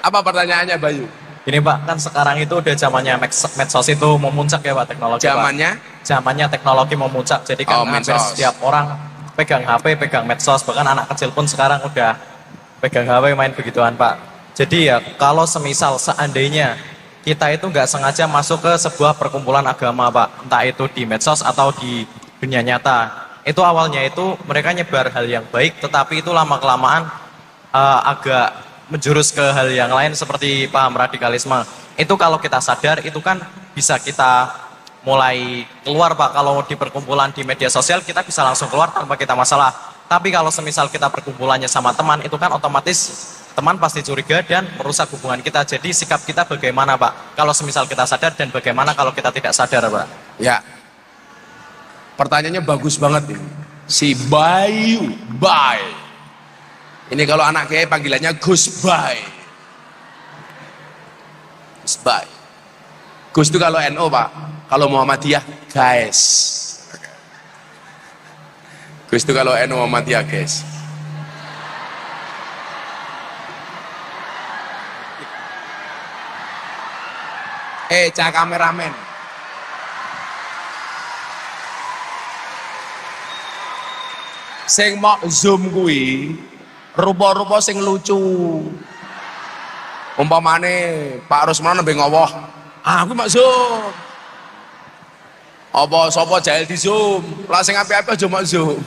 Apa pertanyaannya Bayu? Ini Pak, kan sekarang itu udah zamannya medsos itu memuncak ya Pak, teknologi. Zamannya? Pak. Zamannya teknologi memuncak. Jadi kan hampir setiap orang pegang HP, pegang medsos, bahkan anak kecil pun sekarang udah pegang HP main begituan Pak. Jadi ya kalau semisal seandainya kita itu nggak sengaja masuk ke sebuah perkumpulan agama Pak, entah itu di medsos atau di dunia nyata, itu awalnya itu mereka nyebar hal yang baik, tetapi itu lama-kelamaan agak menjurus ke hal yang lain seperti paham radikalisme. Itu kalau kita sadar itu kan bisa kita mulai keluar Pak. Kalau di perkumpulan di media sosial kita bisa langsung keluar tanpa kita masalah. Tapi kalau semisal kita perkumpulannya sama teman, itu kan otomatis teman pasti curiga dan merusak hubungan kita. Jadi sikap kita bagaimana Pak? Kalau semisal kita sadar dan bagaimana kalau kita tidak sadar Pak? Ya, pertanyaannya bagus banget ini. Si Bayu, Bay. Ini kalau anak kiai panggilannya Gus Bay. Gus Bay. Gus itu kalau NO Pak, kalau Muhammadiyah guys. Gus itu kalau NO Muhammadiyah guys. Cak kameramen. Sing mau zoom kuwi rupa-rupa sing lucu. Umpamane Pak Rusman nembe ngowoh, aku mak zoom. Apa sapa jahil di zoom, lah sing apik-apik aja mak zoom.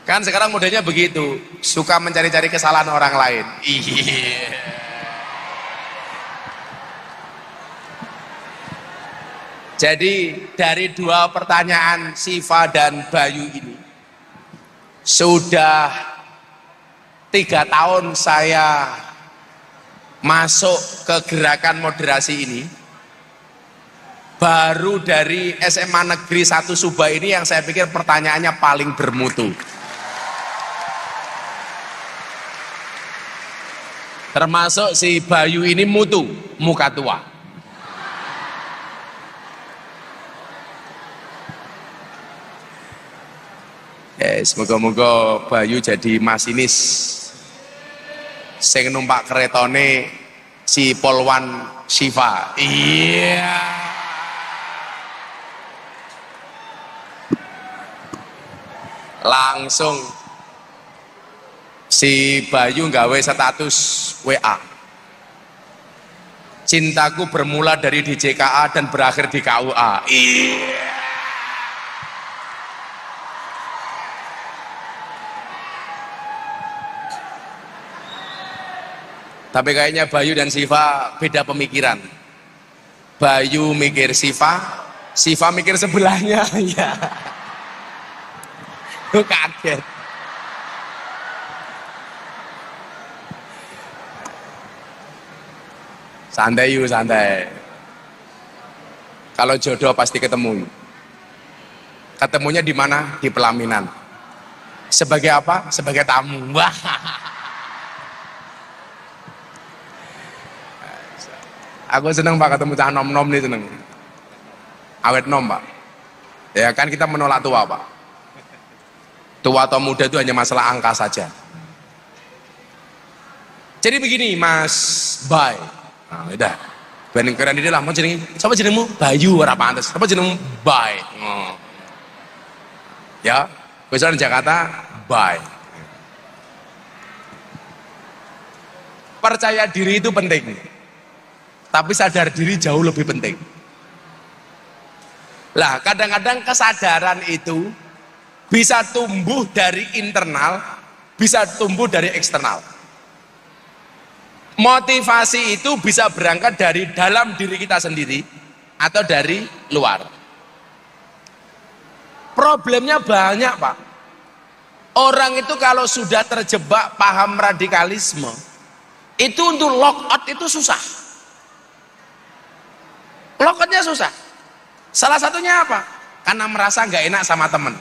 Kan sekarang modelnya begitu, suka mencari-cari kesalahan orang lain. Iya. Jadi dari dua pertanyaan Siva dan Bayu ini, sudah 3 tahun saya masuk ke gerakan moderasi ini. Baru dari SMA Negeri 1 Subah ini yang saya pikir pertanyaannya paling bermutu. Termasuk si Bayu ini mutu, muka tua. Semoga-moga Bayu jadi masinis sing numpak keretone si Polwan Siva. Iya. Langsung si Bayu nggawe status WA. Cintaku bermula dari DJKA dan berakhir di KUA. Iya. Tapi kayaknya Bayu dan Siva beda pemikiran. Bayu mikir Siva, Siva mikir sebelahnya. Ya. Lu kaget. Santai yuk, santai. Kalau jodoh pasti ketemu. Ketemunya di mana? Di pelaminan. Sebagai apa? Sebagai tamu. Wah. Aku seneng Pak ketemu cah nom-nom nih, seneng. Awet nom Pak. Ya kan kita menolak tua Pak. Tua atau muda itu hanya masalah angka saja. Jadi begini Mas Bay. Nah, udah. Banding keren ini lah, mau jenengi. Siapa jenengmu? Bayu ora pantes. Apa jenengmu? Bay. Ya, besok di Jakarta Bay. Percaya diri itu penting. Tapi sadar diri jauh lebih penting. Lah, kadang-kadang kesadaran itu bisa tumbuh dari internal, bisa tumbuh dari eksternal. Motivasi itu bisa berangkat dari dalam diri kita sendiri atau dari luar. Problemnya banyak Pak. Orang itu kalau sudah terjebak paham radikalisme, itu untuk lock out itu susah. Lock-outnya susah. Salah satunya apa? Karena merasa nggak enak sama teman.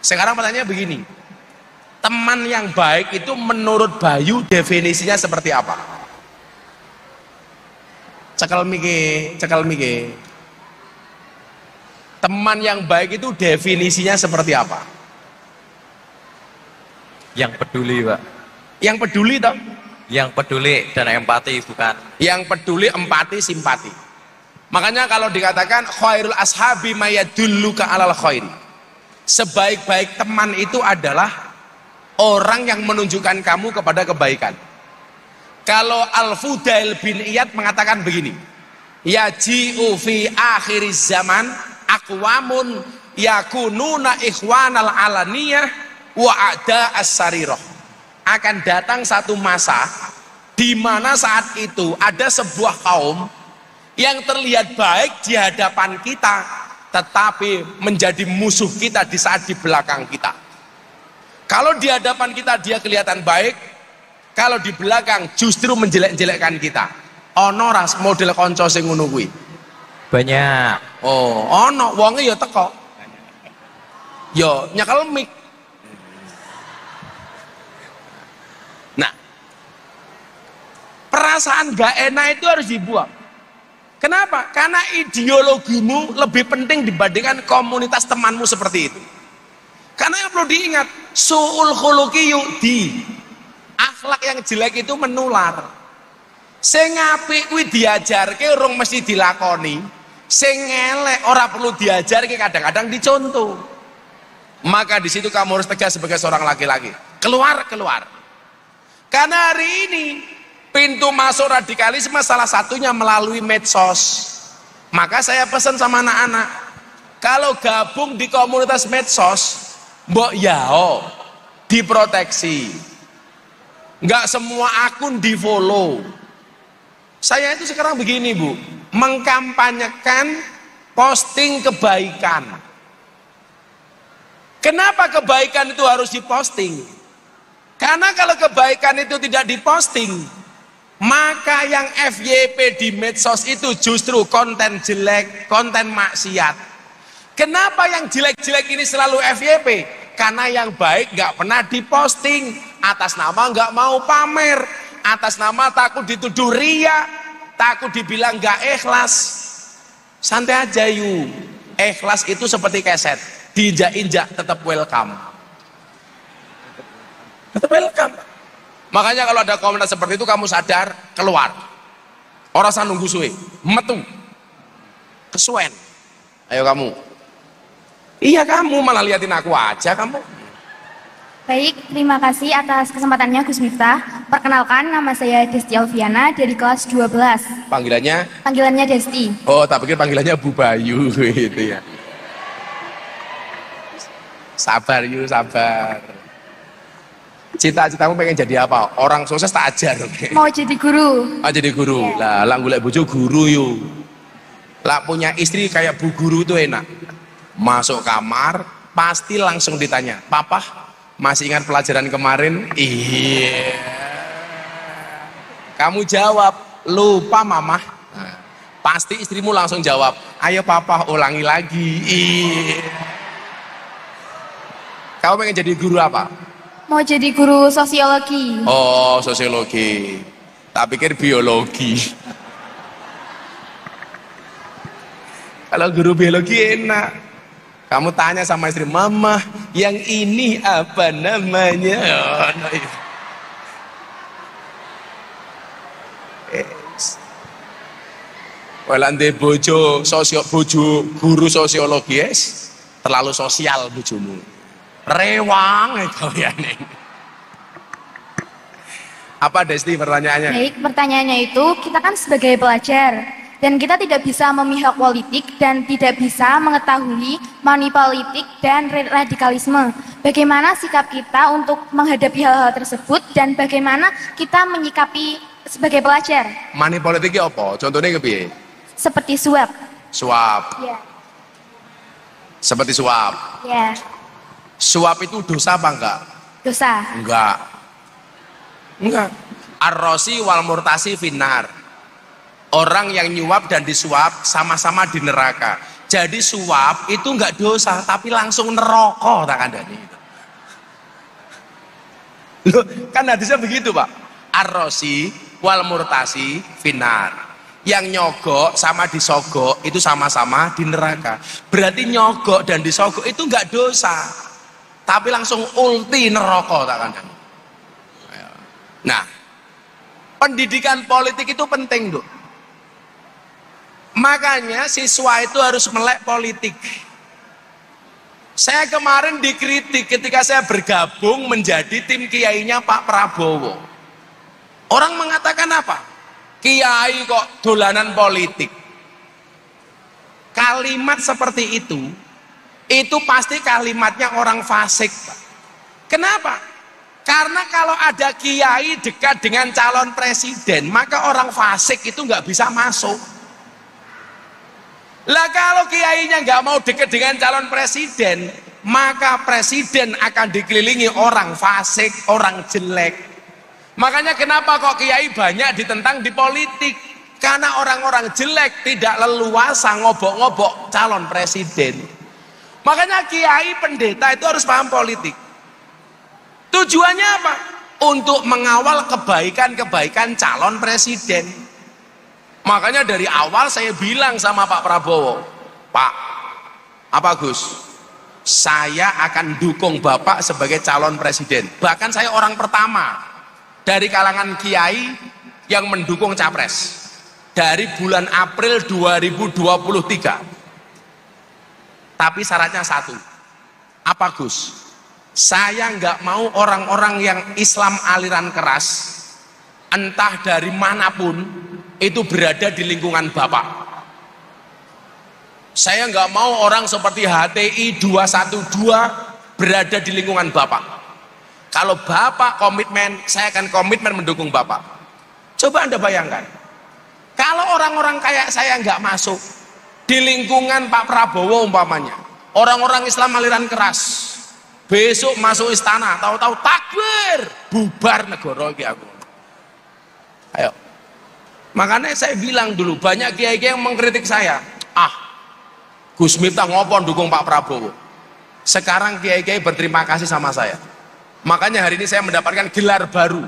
Sekarang pertanyaannya begini, teman yang baik itu menurut Bayu definisinya seperti apa? Cekal mike. Teman yang baik itu definisinya seperti apa? Yang peduli Pak. Yang peduli toh? Yang peduli dan empati, bukan? Yang peduli, empati, simpati. Makanya kalau dikatakan khairul ashabi mayadulluka alal khairi, sebaik-baik teman itu adalah orang yang menunjukkan kamu kepada kebaikan. Kalau Al-Fudail bin Iyad mengatakan begini, yaji'u fi akhir zaman aqwamun yakununa ikhwanal alaniyah wa a'da as-sarirah. Akan datang satu masa di mana saat itu ada sebuah kaum yang terlihat baik di hadapan kita, tetapi menjadi musuh kita di saat di belakang kita. Kalau di hadapan kita dia kelihatan baik, kalau di belakang justru menjelek-jelekkan kita. Ono ras model konco sing ngono kuwi. Banyak. Oh, ono wonge ya teko. Ya nyekel mik. Nah, perasaan gak enak itu harus dibuang. Kenapa? Karena ideologimu lebih penting dibandingkan komunitas temanmu seperti itu. Karena yang perlu diingat, su'ul khuluqi yu'di. Akhlak yang jelek itu menular. Sing apik kuwi diajarke urung mesti dilakoni. Sing elek ora perlu diajarke, kadang-kadang dicontoh. Maka di situ kamu harus tegas sebagai seorang laki-laki. Keluar. Karena hari ini pintu masuk radikalisme salah satunya melalui medsos. Maka saya pesan sama anak-anak, kalau gabung di komunitas medsos, mbok yao diproteksi. Nggak semua akun di follow. Saya itu sekarang begini Bu, mengkampanyekan posting kebaikan. Kenapa kebaikan itu harus diposting? Karena kalau kebaikan itu tidak diposting, maka yang FYP di medsos itu justru konten jelek, konten maksiat. Kenapa yang jelek-jelek ini selalu FYP? Karena yang baik nggak pernah diposting, atas nama nggak mau pamer, atas nama takut dituduh ria, takut dibilang nggak ikhlas. Santai aja yuk, ikhlas itu seperti keset, diinjak-injak tetap welcome. Tetap welcome. Makanya kalau ada komentar seperti itu kamu sadar, keluar. Orang usah nunggu suwe, metu. Kesuwen. Ayo kamu. Iya kamu malah liatin aku aja kamu. Baik, terima kasih atas kesempatannya Gus Miftah. Perkenalkan, nama saya Desti Alfiana dari kelas 12. Panggilannya? Panggilannya Desti. Oh, tak pikir panggilannya Bu Bayu gitu ya. Sabar yuk, sabar. Cita-citamu pengen jadi apa? Orang sukses tak ajar. Mau jadi guru. Oh, jadi guru. Lah, golek bojo guru yuk. Lah punya istri kayak Bu Guru itu enak. Masuk kamar, pasti langsung ditanya, "Papa, masih ingat pelajaran kemarin?" Iya. Kamu jawab, "Lupa, Mama." Nah, pasti istrimu langsung jawab, "Ayo Papa, ulangi lagi." Iya. Kamu pengen jadi guru apa? Mau jadi guru sosiologi. Oh, sosiologi. Tak pikir biologi. Kalau guru biologi enak. Kamu tanya sama istri, "Mama, yang ini apa namanya?" Oh, no, iya. Walande bojo guru sosiologi terlalu sosial bojomu. Rewang itu ya nih. Apa Desti pertanyaannya? Baik, pertanyaannya itu, kita kan sebagai pelajar dan kita tidak bisa memihak politik dan tidak bisa mengetahui money politik dan radikalisme. Bagaimana sikap kita untuk menghadapi hal-hal tersebut dan bagaimana kita menyikapi sebagai pelajar? Money politiknya apa? Contohnya kepiye? Seperti suap. Suap. Ya. Seperti suap. Ya. Suap itu dosa apa enggak? Dosa. Enggak. Enggak. Ar-rosi wal murtasi finnar. Orang yang nyuap dan disuap sama-sama di neraka. Jadi suap itu enggak dosa, tapi langsung neraka tak kandani. Loh, kan hadisnya begitu, Pak. Ar-rosi wal murtasi finnar. Yang nyogok sama disogok itu sama-sama di neraka. Berarti nyogok dan disogok itu enggak dosa, tapi langsung ulti neraka tak kandani. Nah, pendidikan politik itu penting, Dok. Makanya siswa itu harus melek politik. Saya kemarin dikritik ketika saya bergabung menjadi tim kiainya Pak Prabowo. Orang mengatakan apa? Kiai kok dolanan politik. Kalimat seperti itu pasti kalimatnya orang fasik, Pak. Kenapa? Karena kalau ada kiai dekat dengan calon presiden, maka orang fasik itu nggak bisa masuk. Lah kalau kiainya nggak mau dekat dengan calon presiden, maka presiden akan dikelilingi orang fasik, orang jelek. Makanya kenapa kok kiai banyak ditentang di politik? Karena orang-orang jelek tidak leluasa ngobok-ngobok calon presiden. Makanya kiai pendeta itu harus paham politik. Tujuannya apa? Untuk mengawal kebaikan-kebaikan calon presiden. Makanya dari awal saya bilang sama Pak Prabowo, "Pak, apa Gus? Saya akan dukung Bapak sebagai calon presiden." Bahkan saya orang pertama dari kalangan kiai yang mendukung capres dari bulan April 2023. Tapi syaratnya satu. Apa Gus? Saya nggak mau orang-orang yang Islam aliran keras, entah dari manapun, itu berada di lingkungan Bapak. Saya nggak mau orang seperti HTI 212 berada di lingkungan Bapak. Kalau Bapak komitmen, saya akan komitmen mendukung Bapak. Coba Anda bayangkan, kalau Kalau orang-orang kayak saya nggak masuk di lingkungan Pak Prabowo umpamanya, orang-orang Islam aliran keras, besok masuk istana, tahu-tahu takbir, bubar negara iki aku. Ayo. Makanya saya bilang dulu, banyak kiai-kiai yang mengkritik saya. Gus Miftah ngopo dukung Pak Prabowo. Sekarang kiai-kiai berterima kasih sama saya. Makanya hari ini saya mendapatkan gelar baru,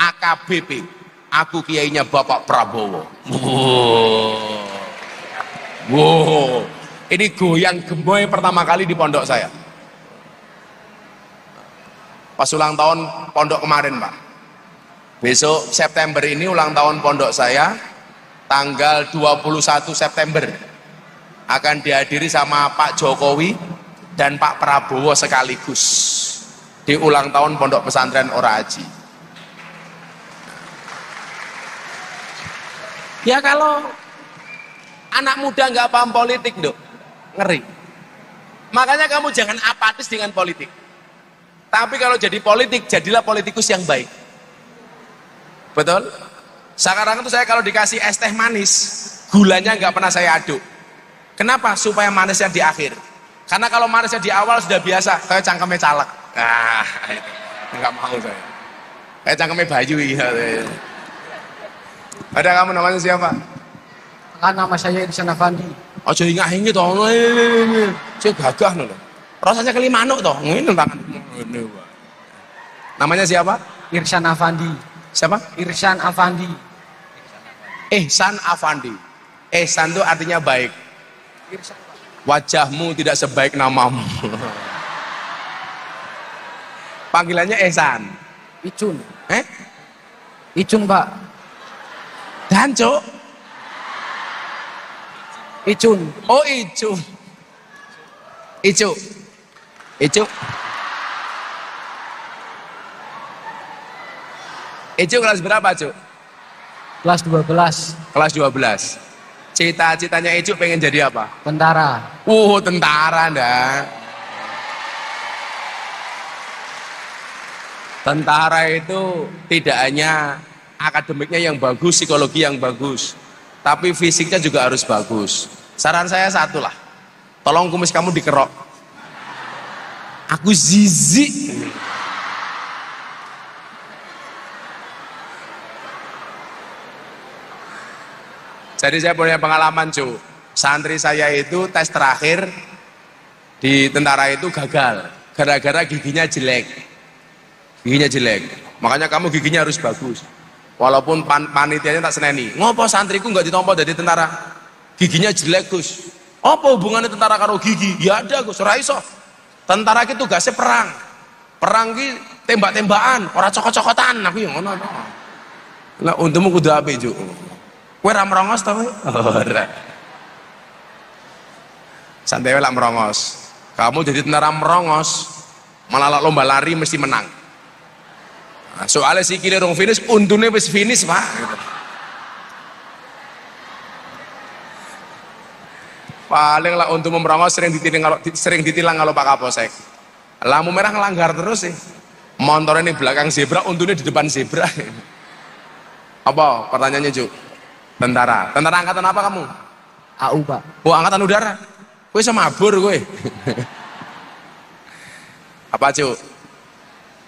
AKBP. Aku kiainya Bapak Prabowo. Wow. Ini goyang gemoy pertama kali di pondok saya. Pas ulang tahun pondok kemarin, Pak. Besok September ini ulang tahun pondok saya, tanggal 21 September. Akan dihadiri sama Pak Jokowi dan Pak Prabowo sekaligus di ulang tahun pondok pesantren Ora Aji. Ya kalau anak muda nggak paham politik, Dok, ngeri. Makanya kamu jangan apatis dengan politik. Tapi kalau jadi politik, jadilah politikus yang baik. Betul? Sekarang itu saya kalau dikasih es teh manis, gulanya nggak pernah saya aduk. Kenapa? Supaya manisnya di akhir. Karena kalau manisnya di awal sudah biasa, kayak cangkemnya caleg. Nggak mau saya. Kayak cangkemnya Bayu. Ada kamu namanya siapa? Kan nama saya Irsan Afandi. Oh jadi nggak ingin toh, saya gagah loh. Rasanya kelimanuk toh, ini tangan. Namanya siapa? Irsan Afandi. Siapa? Irsan Afandi. Ihsan Afandi. Ihsan itu artinya baik. Wajahmu tidak sebaik namamu. Panggilannya Ihsan. Icun. Icun, Pak. Dan, Cuk. Icun. Oh, Icun. Icu. Icu. Icu kelas berapa, Cuk? Kelas 12. Kelas 12. Cita-citanya Icu pengen jadi apa? Tentara. Tentara, ndak. Tentara itu tidak hanya akademiknya yang bagus, psikologi yang bagus, tapi fisiknya juga harus bagus. Saran saya satu lah, tolong kumis kamu dikerok. Aku zizi. Jadi saya punya pengalaman, Cu. Santri saya itu tes terakhir di tentara itu gagal gara-gara giginya jelek. Giginya jelek. Makanya kamu giginya harus bagus. Walaupun panitianya tak seneni. Ngopo santriku nggak ditompo jadi tentara? Giginya jelek, Gus. Apa hubungannya tentara karo gigi? Ya ada, Gus. Ora iso. Tentara ki tugasnya perang. Perang ki tembak-tembakan, ora cokot-cokotan. Aku yang ngono. Lah untungmu kudu apik, Juk. Kowe ra merongos ta kowe? Ora. Santai wae lak merongos. Kamu jadi tentara merongos, malah lomba lari mesti menang. Nah, soalnya si kiri rong finish, untune wis finish, Pak. Gitu. Paling lah untuk merongos sering ditilang kalau Pak Kapolsek. Lampu merah ngelanggar terus sih. Motornya di belakang zebra, untune di depan zebra. Apa pertanyaannya, Cuk? Tentara. Tentara angkatan apa kamu? AU, Pak. Oh, angkatan udara. Kowe sama mabur kowe. Apa, Cuk?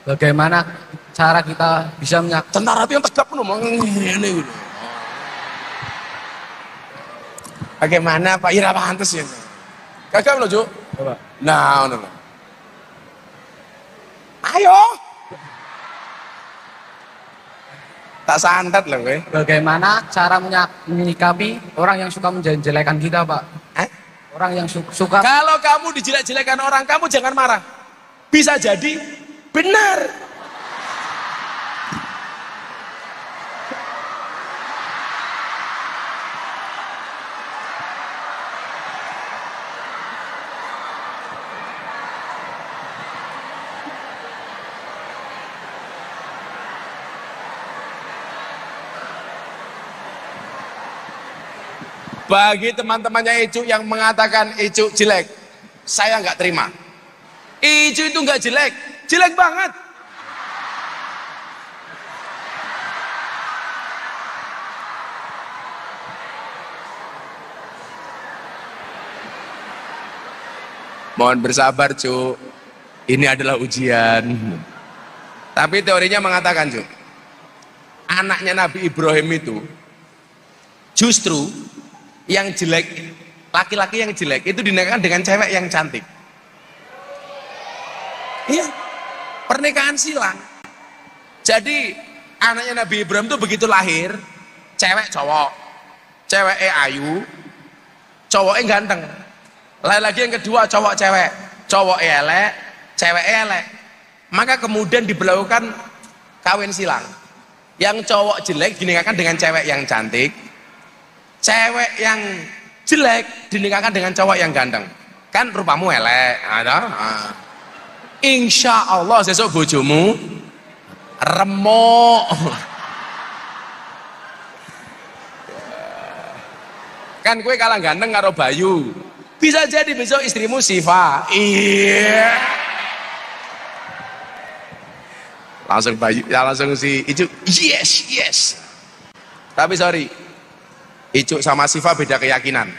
Bagaimana cara kita bisa tentara itu yang tegap ngomong ngene gitu. Bagaimana Pak Ira pantes ya? Gagal loh, Cuk. Coba. Nah, ngono. Ayo. Tak santet loh kowe. Bagaimana cara menyikapi orang yang suka menjelek-jelekan kita, Pak? Orang yang suka. Kalau kamu dijelek-jelekan orang, kamu jangan marah. Bisa jadi benar. Bagi teman-temannya Icu yang mengatakan Icu jelek, saya nggak terima. Icu itu nggak jelek, jelek banget. Mohon bersabar, Cuk. Ini adalah ujian. Tapi teorinya mengatakan, Cuk, anaknya Nabi Ibrahim itu justru yang jelek, laki-laki yang jelek itu dinikahkan dengan cewek yang cantik. Iya, pernikahan silang. Jadi anaknya Nabi Ibrahim itu begitu lahir, cewek cowok, cewek ayu, cowoknya ganteng. Lagi yang kedua cowok cewek, cowok elek, cewek elek. Maka kemudian diberlakukan kawin silang. Yang cowok jelek dinikahkan dengan cewek yang cantik, cewek yang jelek dinikahkan dengan cowok yang ganteng. Kan rupamu elek, ada. Insya Allah sesuk bojomu remuk. Kan kue kalah ganteng karo Bayu. Bisa jadi besok istrimu Siva. Iya. Langsung Bayu, ya langsung si Icuk. Yes. Tapi sorry, Icuk sama Siva beda keyakinan.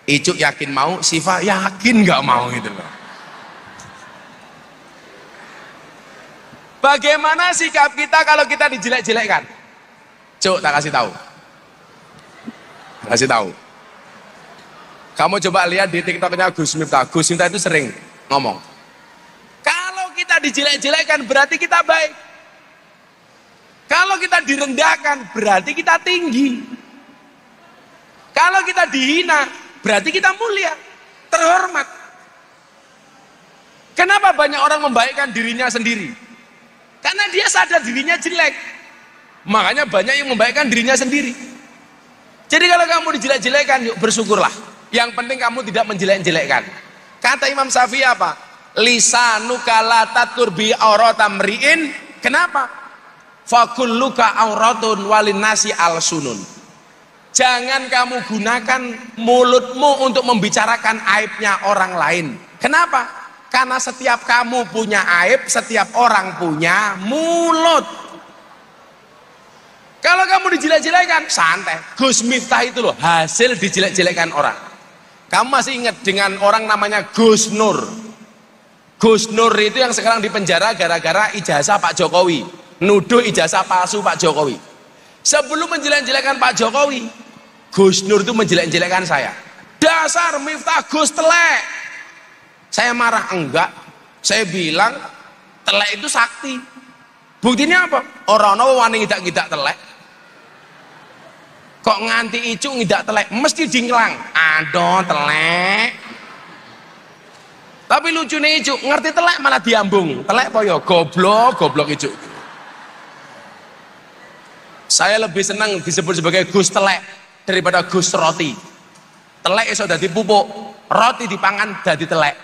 Icuk yakin mau, Siva yakin nggak mau gitu loh. Bagaimana sikap kita kalau kita dijelek-jelekkan? Cuk, tak kasih tahu. Kasih tahu. Kamu coba lihat di TikToknya Gus Miftah. Gus Miftah itu sering ngomong, kalau kita dijelek-jelekkan berarti kita baik. Kalau kita direndahkan berarti kita tinggi. Kalau kita dihina berarti kita mulia, terhormat. Kenapa banyak orang membaikkan dirinya sendiri? Karena dia sadar dirinya jelek. Makanya banyak yang membaikkan dirinya sendiri. Jadi kalau kamu dijelek-jelekkan, yuk bersyukurlah. Yang penting kamu tidak menjelek-jelekkan. Kata Imam Syafi'i apa? Lisanuka la tatur bi auratam ri'in. Kenapa? Fakulluka auratun walinasi al-sunun. Jangan kamu gunakan mulutmu untuk membicarakan aibnya orang lain. Kenapa? Karena setiap kamu punya aib, setiap orang punya mulut. Kalau kamu dijelek-jelekan, santai. Gus Miftah itu loh, hasil dijelek-jelekan orang. Kamu masih ingat dengan orang namanya Gus Nur? Gus Nur itu yang sekarang di penjara gara-gara ijazah Pak Jokowi. Nuduh ijazah palsu Pak Jokowi. Sebelum menjelek-jelekan Pak Jokowi, Gus Nur itu menjelek-jelekan saya. Dasar Miftah Gus telek. Saya marah, enggak. Saya bilang, telek itu sakti. Buktinya apa? Orang-orang wani ngidak-ngidak telek. Kok nganti Icuk ngidak telek? Mesti dinglang. Aduh, telek. Tapi lucu nih Icuk, ngerti telek malah diambung. Telek apa ya? Goblok Icuk. Saya lebih senang disebut sebagai Gus telek daripada Gus roti. Telek iso dadi pupuk, roti dipangan dadi telek.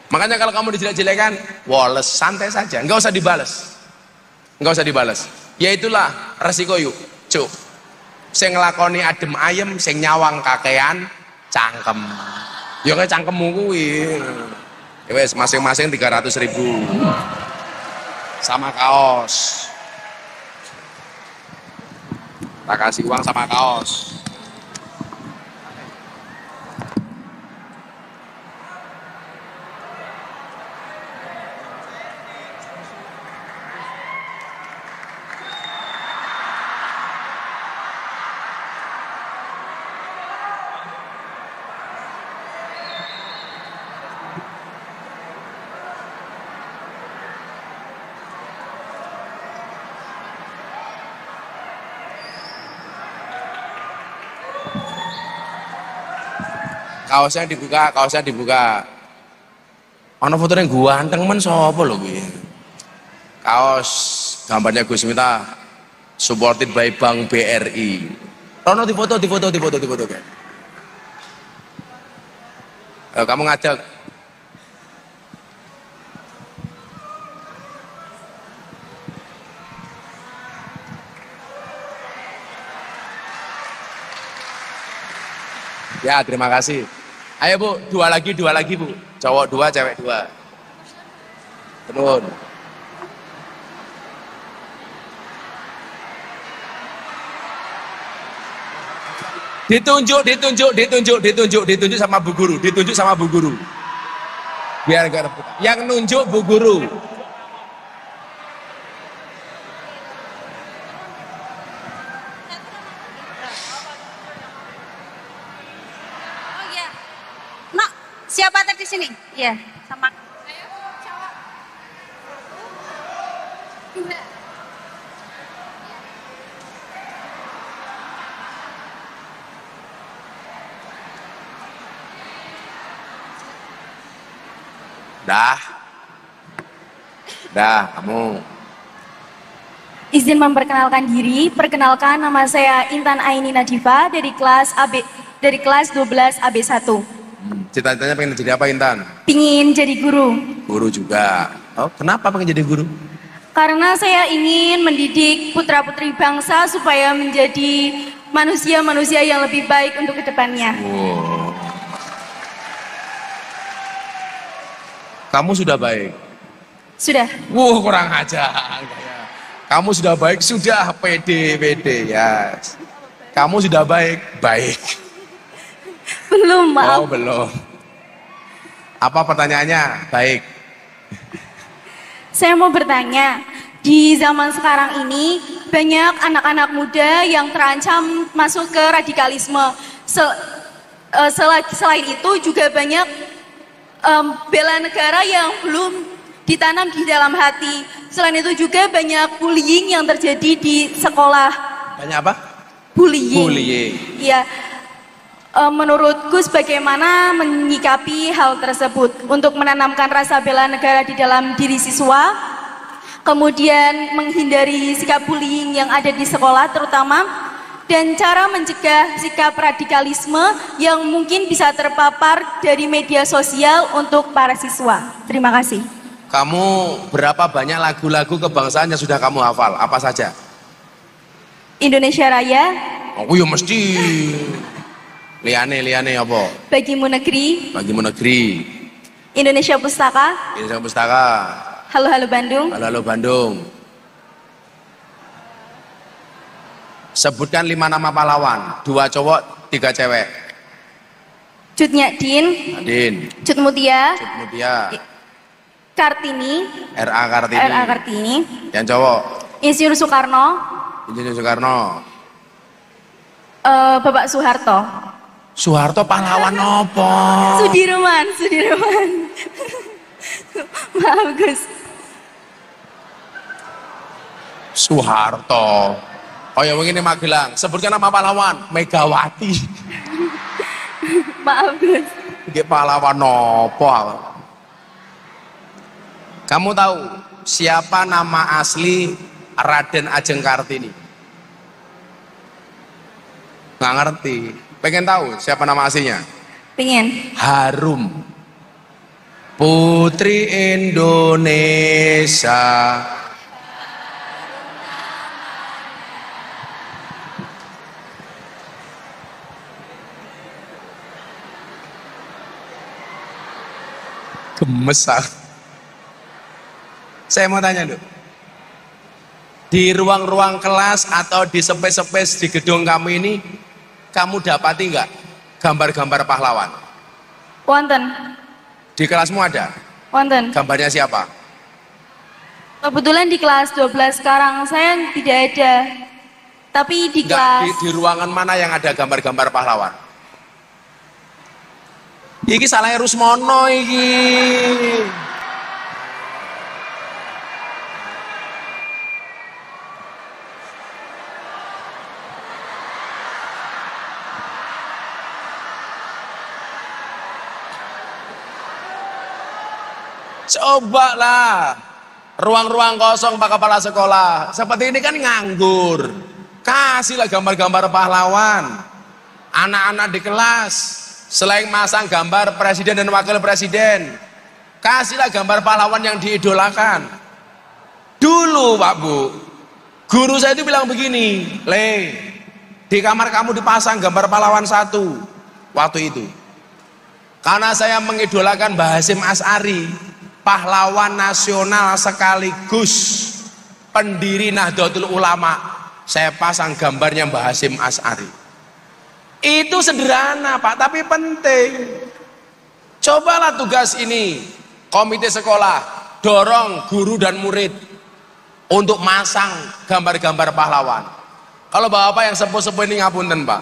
Makanya kalau kamu dijelek-jelekan, wales, santai saja, enggak usah dibales. Enggak usah dibales. Ya itulah resiko yuk, Cuk. Sing nglakoni adem ayem, sing nyawang kakean cangkem. Ya kayak cangkemmu kuwi. Ya wes masing-masing 300.000. Sama kaos. Tak kasih uang sama kaos. Kaosnya dibuka. Ono fotonya ganteng men sapa lho kuwi. Kaos gambarnya Gus Miftah supported by Bank BRI. Rono difoto. Kamu ngajak. Ya, terima kasih. Ayo Bu, dua lagi Bu. Cowok 2, cewek 2. Turun. Ditunjuk sama Bu Guru, ditunjuk sama Bu Guru. Biar gak rebutan. Yang nunjuk Bu Guru. Oh iya. Nak, siapa tadi sini? Iya, sama. Dah, kamu. Izin memperkenalkan diri, perkenalkan nama saya Intan Aini Nadifa dari kelas 12 AB1. Cita-citanya pengen jadi apa, Intan? Pingin jadi guru. Guru juga. Oh, kenapa pengen jadi guru? Karena saya ingin mendidik putra-putri bangsa supaya menjadi manusia-manusia yang lebih baik untuk kedepannya. Wow. Kamu sudah baik? Sudah. Wow, kurang ajar. Kamu sudah baik, sudah pede ya. Kamu sudah baik. Belum, maaf. Oh, belum. Apa pertanyaannya? Baik. Saya mau bertanya, di zaman sekarang ini banyak anak-anak muda yang terancam masuk ke radikalisme. Selain itu juga banyak bela negara yang belum ditanam di dalam hati. Selain itu juga banyak bullying yang terjadi di sekolah. Banyak apa? Bullying. Iya. Menurut Gus bagaimana menyikapi hal tersebut untuk menanamkan rasa bela negara di dalam diri siswa, kemudian menghindari sikap bullying yang ada di sekolah terutama, dan cara mencegah sikap radikalisme yang mungkin bisa terpapar dari media sosial untuk para siswa. Terima kasih. Kamu berapa banyak lagu-lagu kebangsaan yang sudah kamu hafal? Apa saja? Indonesia Raya. Oh ya mesti. Liane apa? Bagimu Negeri. Indonesia Pustaka. Halo Bandung. Halo Bandung. Sebutkan 5 nama pahlawan, 2 cowok, 3 cewek. Cut Nyadin. Cut Mutia. Kartini. R.A. Kartini. Yang cowok. Insinyur Soekarno. Bapak Soeharto. Soeharto pahlawan apa? Sudirman. Maaf Gus. Soeharto. Oh ya mungkin ini Magelang. Sebutkan nama pahlawan. Megawati. Maaf Gus. Dia pahlawan apa? Kamu tahu siapa nama asli Raden Ajeng Kartini? Nggak ngerti. Pengen tahu siapa nama aslinya? Pengen. Harum. Putri Indonesia. Gemes. Saya mau tanya dulu. Di ruang-ruang kelas atau di space-space di gedung kamu ini, kamu dapati nggak gambar-gambar pahlawan? Wonten. Di kelasmu ada? Wonten. Gambarnya siapa? Kebetulan di kelas 12 sekarang saya tidak ada. Tapi di kelas... Di ruangan mana yang ada gambar-gambar pahlawan? Iki salahnya Rusmono iki. Coba lah, ruang-ruang kosong Pak Kepala Sekolah, seperti ini kan nganggur. Kasihlah gambar-gambar pahlawan. Anak-anak di kelas, selain masang gambar presiden dan wakil presiden, kasihlah gambar pahlawan yang diidolakan. Dulu Pak Bu, guru saya itu bilang begini, di kamar kamu dipasang gambar pahlawan 1 waktu itu. Karena saya mengidolakan Mbah Hasyim Asy'ari, pahlawan nasional sekaligus pendiri Nahdlatul Ulama, saya pasang gambarnya Mbah Hasyim Asy'ari. Itu sederhana Pak, tapi penting. Cobalah tugas ini, komite sekolah, dorong guru dan murid untuk masang gambar-gambar pahlawan. Kalau bapak yang sepuh-sepuh ini ngapunten Pak,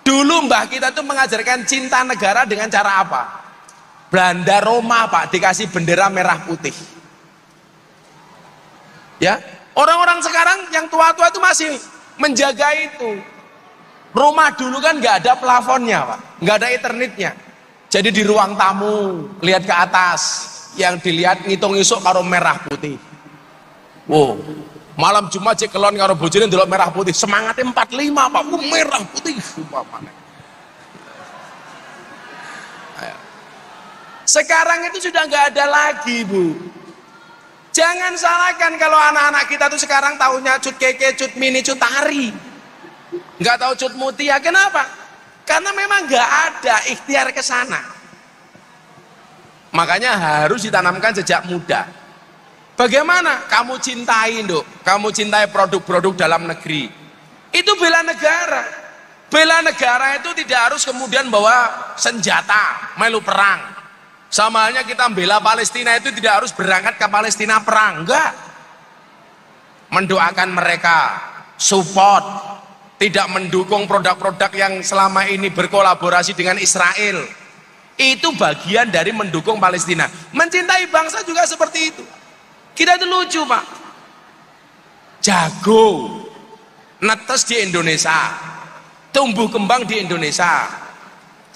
dulu mbah kita tuh mengajarkan cinta negara dengan cara apa? Belanda Roma Pak, dikasih bendera merah putih. Ya, orang-orang sekarang yang tua-tua itu masih menjaga itu. Rumah dulu kan nggak ada plafonnya Pak, nggak ada internetnya. Jadi di ruang tamu lihat ke atas, yang dilihat ngitung isuk karo merah putih. Wow, malam Jumat cek kelon karo bojone ndelok merah putih, semangatnya 45 Pak, merah putih umpamane. Sekarang itu sudah nggak ada lagi Bu. Jangan salahkan kalau anak-anak kita tuh sekarang taunya cut keke, cut mini, cut tari, nggak tahu cut mutia. Kenapa? Karena memang nggak ada ikhtiar ke sana. Makanya harus ditanamkan sejak muda. Bagaimana? Kamu cintai, Nduk. Kamu cintai produk-produk dalam negeri. Itu bela negara. Bela negara itu tidak harus kemudian bawa senjata, melu perang. Sama halnya kita bela Palestina itu tidak harus berangkat ke Palestina perang, enggak. Mendoakan mereka, support, tidak mendukung produk-produk yang selama ini berkolaborasi dengan Israel. Itu bagian dari mendukung Palestina. Mencintai bangsa juga seperti itu. Kita itu lucu Pak, jago, netes di Indonesia, tumbuh kembang di Indonesia,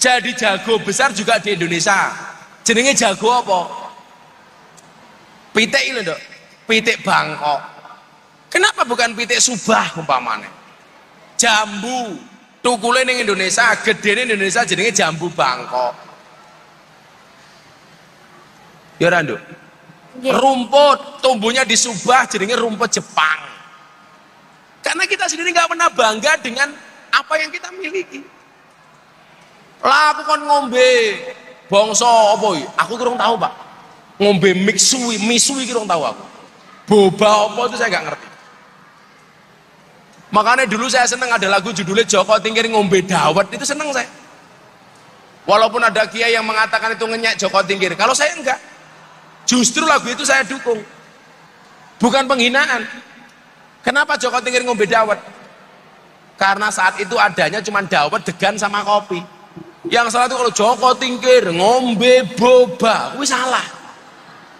jadi jago besar juga di Indonesia. Jenenge jago apa? Pitik ini Dok, pitik Bangkok. Kenapa bukan pitik Subah umpamane? Jambu, tukule ning Indonesia, gedene Indonesia jenenge jambu Bangkok. Ya ora Nduk? Rumput tumbuhnya di Subah jenenge rumput Jepang. Karena kita sendiri nggak pernah bangga dengan apa yang kita miliki. Lah aku kon ngombe bangsa apa iki? Aku kurang tahu, Pak. Ngombe misui kurang tahu aku. Boba apa itu saya nggak ngerti. Makanya dulu saya seneng ada lagu judulnya Joko Tingkir ngombe dawet, itu seneng saya. Walaupun ada kiai yang mengatakan itu ngenyek Joko Tingkir, kalau saya enggak. Justru lagu itu saya dukung. Bukan penghinaan. Kenapa Joko Tingkir ngombe dawet? Karena saat itu adanya cuma dawet, degan sama kopi. Yang salah itu kalau Joko Tingkir ngombe boba, wih salah.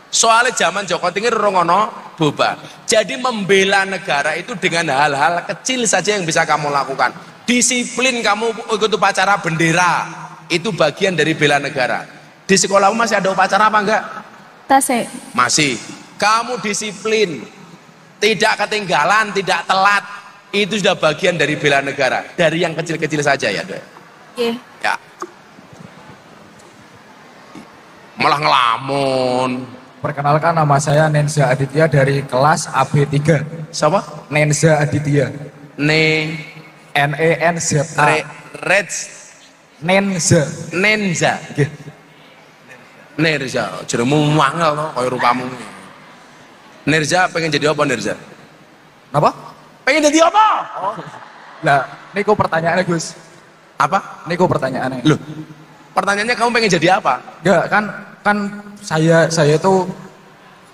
Soalnya zaman Joko Tingkir ora ono boba. Jadi membela negara itu dengan hal-hal kecil saja yang bisa kamu lakukan. Disiplin kamu ikut upacara bendera, itu bagian dari bela negara. Di sekolahmu masih ada upacara apa enggak? Masih. Kamu disiplin, tidak ketinggalan, tidak telat, itu sudah bagian dari bela negara. Dari yang kecil-kecil saja ya, Dok. Oke. Ya. Malah ngelamun. Perkenalkan, nama saya Nenza Aditya dari kelas AB3. Siapa? Nenza Aditya. N-E-N-Z-A. Nenza. Nenza. Nerza, jenengmu mangel to kaya rupamu. Nerza pengen jadi apa Nerza? Apa? Pengen jadi apa? Oh. Lah, niku pertanyaannya Gus. Apa? Niku pertanyaannya. Loh, pertanyaannya kamu pengen jadi apa? Enggak, kan saya itu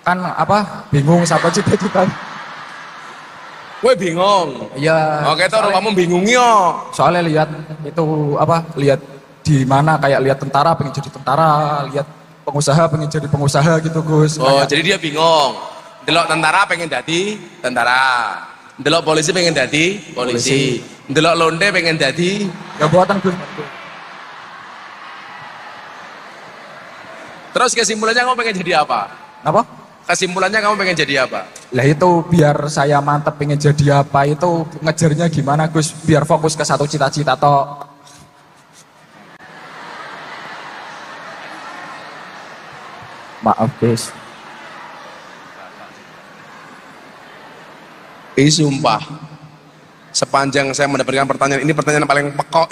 kan apa bingung siapa cita-cita. Gue bingung. Iya. Oke, toh kamu bingung yo. Soalnya lihat itu apa? Lihat di mana kayak lihat tentara pengen jadi tentara, lihat pengusaha pengen jadi pengusaha gitu Gus. Oh, kayak, jadi dia bingung. Delok tentara pengen jadi tentara. Delok polisi pengen jadi polisi. Delok londe pengen jadi ya buatan Gus. Terus kesimpulannya kamu pengen jadi apa? Apa? Kesimpulannya kamu pengen jadi apa? Lah itu biar saya mantep pengen jadi apa itu ngejarnya gimana Gus? Biar fokus ke satu cita-cita toh. Maaf Gus. Sumpah. Sepanjang saya mendapatkan pertanyaan ini, pertanyaan paling pekok.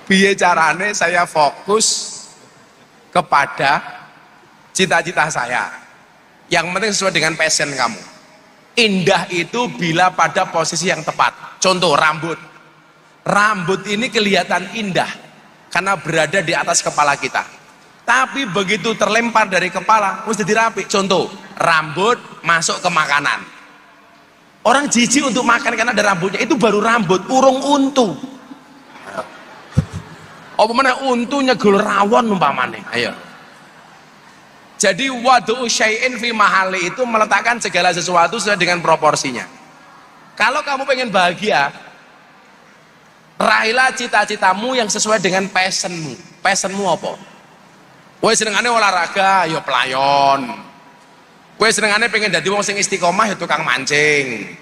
Piye carane saya fokus kepada cita-cita saya. Yang penting sesuai dengan passion kamu. Indah itu bila pada posisi yang tepat. Contoh rambut. Rambut ini kelihatan indah karena berada di atas kepala kita. Tapi begitu terlempar dari kepala, harus jadi rapi. Contoh, rambut masuk ke makanan. Orang jijik untuk makan karena ada rambutnya. Itu baru rambut, urung untu. Apa mana untunya gul rawon umpamane. Ayo. Jadi wadu'u syai'in fi mahali itu meletakkan segala sesuatu sesuai dengan proporsinya. Kalau kamu pengen bahagia, raihlah cita-citamu yang sesuai dengan passionmu. Passionmu apa? Kowe senengane olahraga, ya pelayon. Kowe senengane pengen dadi wong sing istiqomah, ya tukang mancing.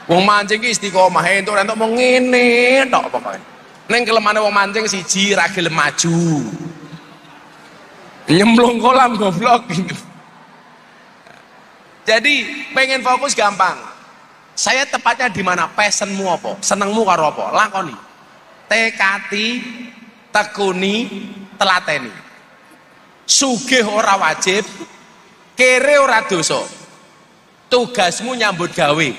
Wong mancing ki istiqomah, entuk mau ngene tok pokoke. Neng kelemane wong mancing siji ra gelem maju. Nyemplung kolam goblok. Jadi pengen fokus gampang. Saya tepatnya di mana? Passionmu apa? Senengmu karo apa? Lakoni. Tekati, tekuni, telateni. Sugih ora wajib, kere ora dosa. Tugasmu nyambut gawe.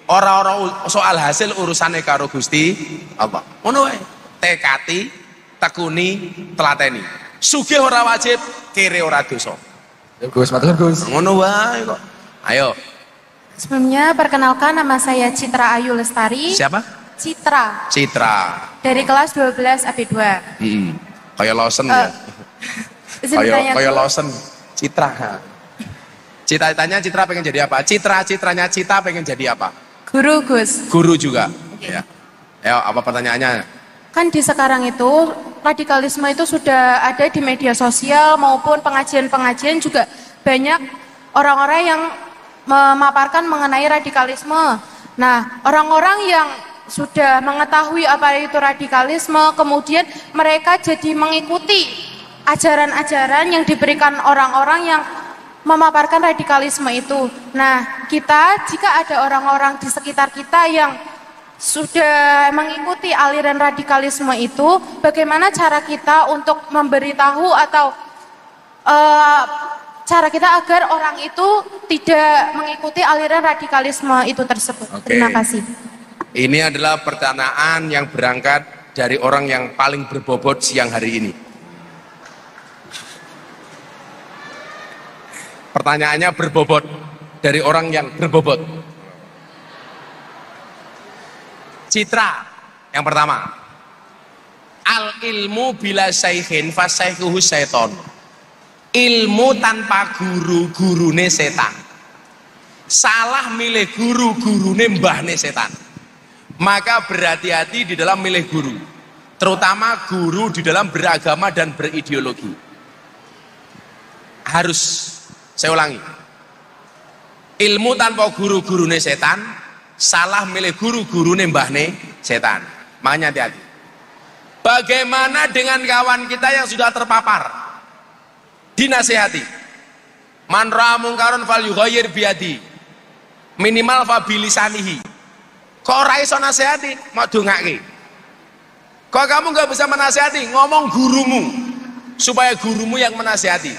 Ora-ora soal hasil urusane karo Gusti Allah. Ngono wae. Tekati, tekuni, telateni. Sugih ora wajib, kere ora dosa. Gus, matur Gus. Ngono wae kok. Ayo. Sebelumnya perkenalkan nama saya Citra Ayu Lestari. Siapa? Citra. Citra. Dari kelas 12 AP2. Kayak Lawson ya. Kayak Lawson. Citra. Cita-citanya Citra pengen jadi apa? Citranya Cita pengen jadi apa? Guru Gus. Guru juga. Ya. Ayo, apa pertanyaannya? Kan di sekarang itu radikalisme itu sudah ada di media sosial maupun pengajian-pengajian juga banyak orang-orang yang memaparkan mengenai radikalisme. Nah, orang-orang yang sudah mengetahui apa itu radikalisme, kemudian mereka jadi mengikuti ajaran-ajaran yang diberikan orang-orang yang memaparkan radikalisme itu. Nah, kita jika ada orang-orang di sekitar kita yang sudah mengikuti aliran radikalisme itu, bagaimana cara kita untuk memberitahu atau cara kita agar orang itu tidak mengikuti aliran radikalisme itu tersebut. Terima kasih. Ini adalah pertanyaan yang berangkat dari orang yang paling berbobot siang hari ini. Pertanyaannya berbobot dari orang yang berbobot. Citra yang pertama, al ilmu bila syaihin fasyaihuhu syaiton. Ilmu tanpa guru, gurune setan. Salah milih guru, gurune mbahne setan. Maka berhati-hati di dalam milih guru, terutama guru di dalam beragama dan berideologi. Harus, saya ulangi, ilmu tanpa guru, gurune setan. Salah milih guru mbahne setan. Makanya hati-hati. Bagaimana dengan kawan kita yang sudah terpapar? Dinasihati. Man ra'a mungkaron falyughayyir biyadi. Minimal fa bilisanihi. Kok ora iso nasihati, mau dongake. Kok kamu nggak bisa menasihati, ngomong gurumu supaya gurumu yang menasihati.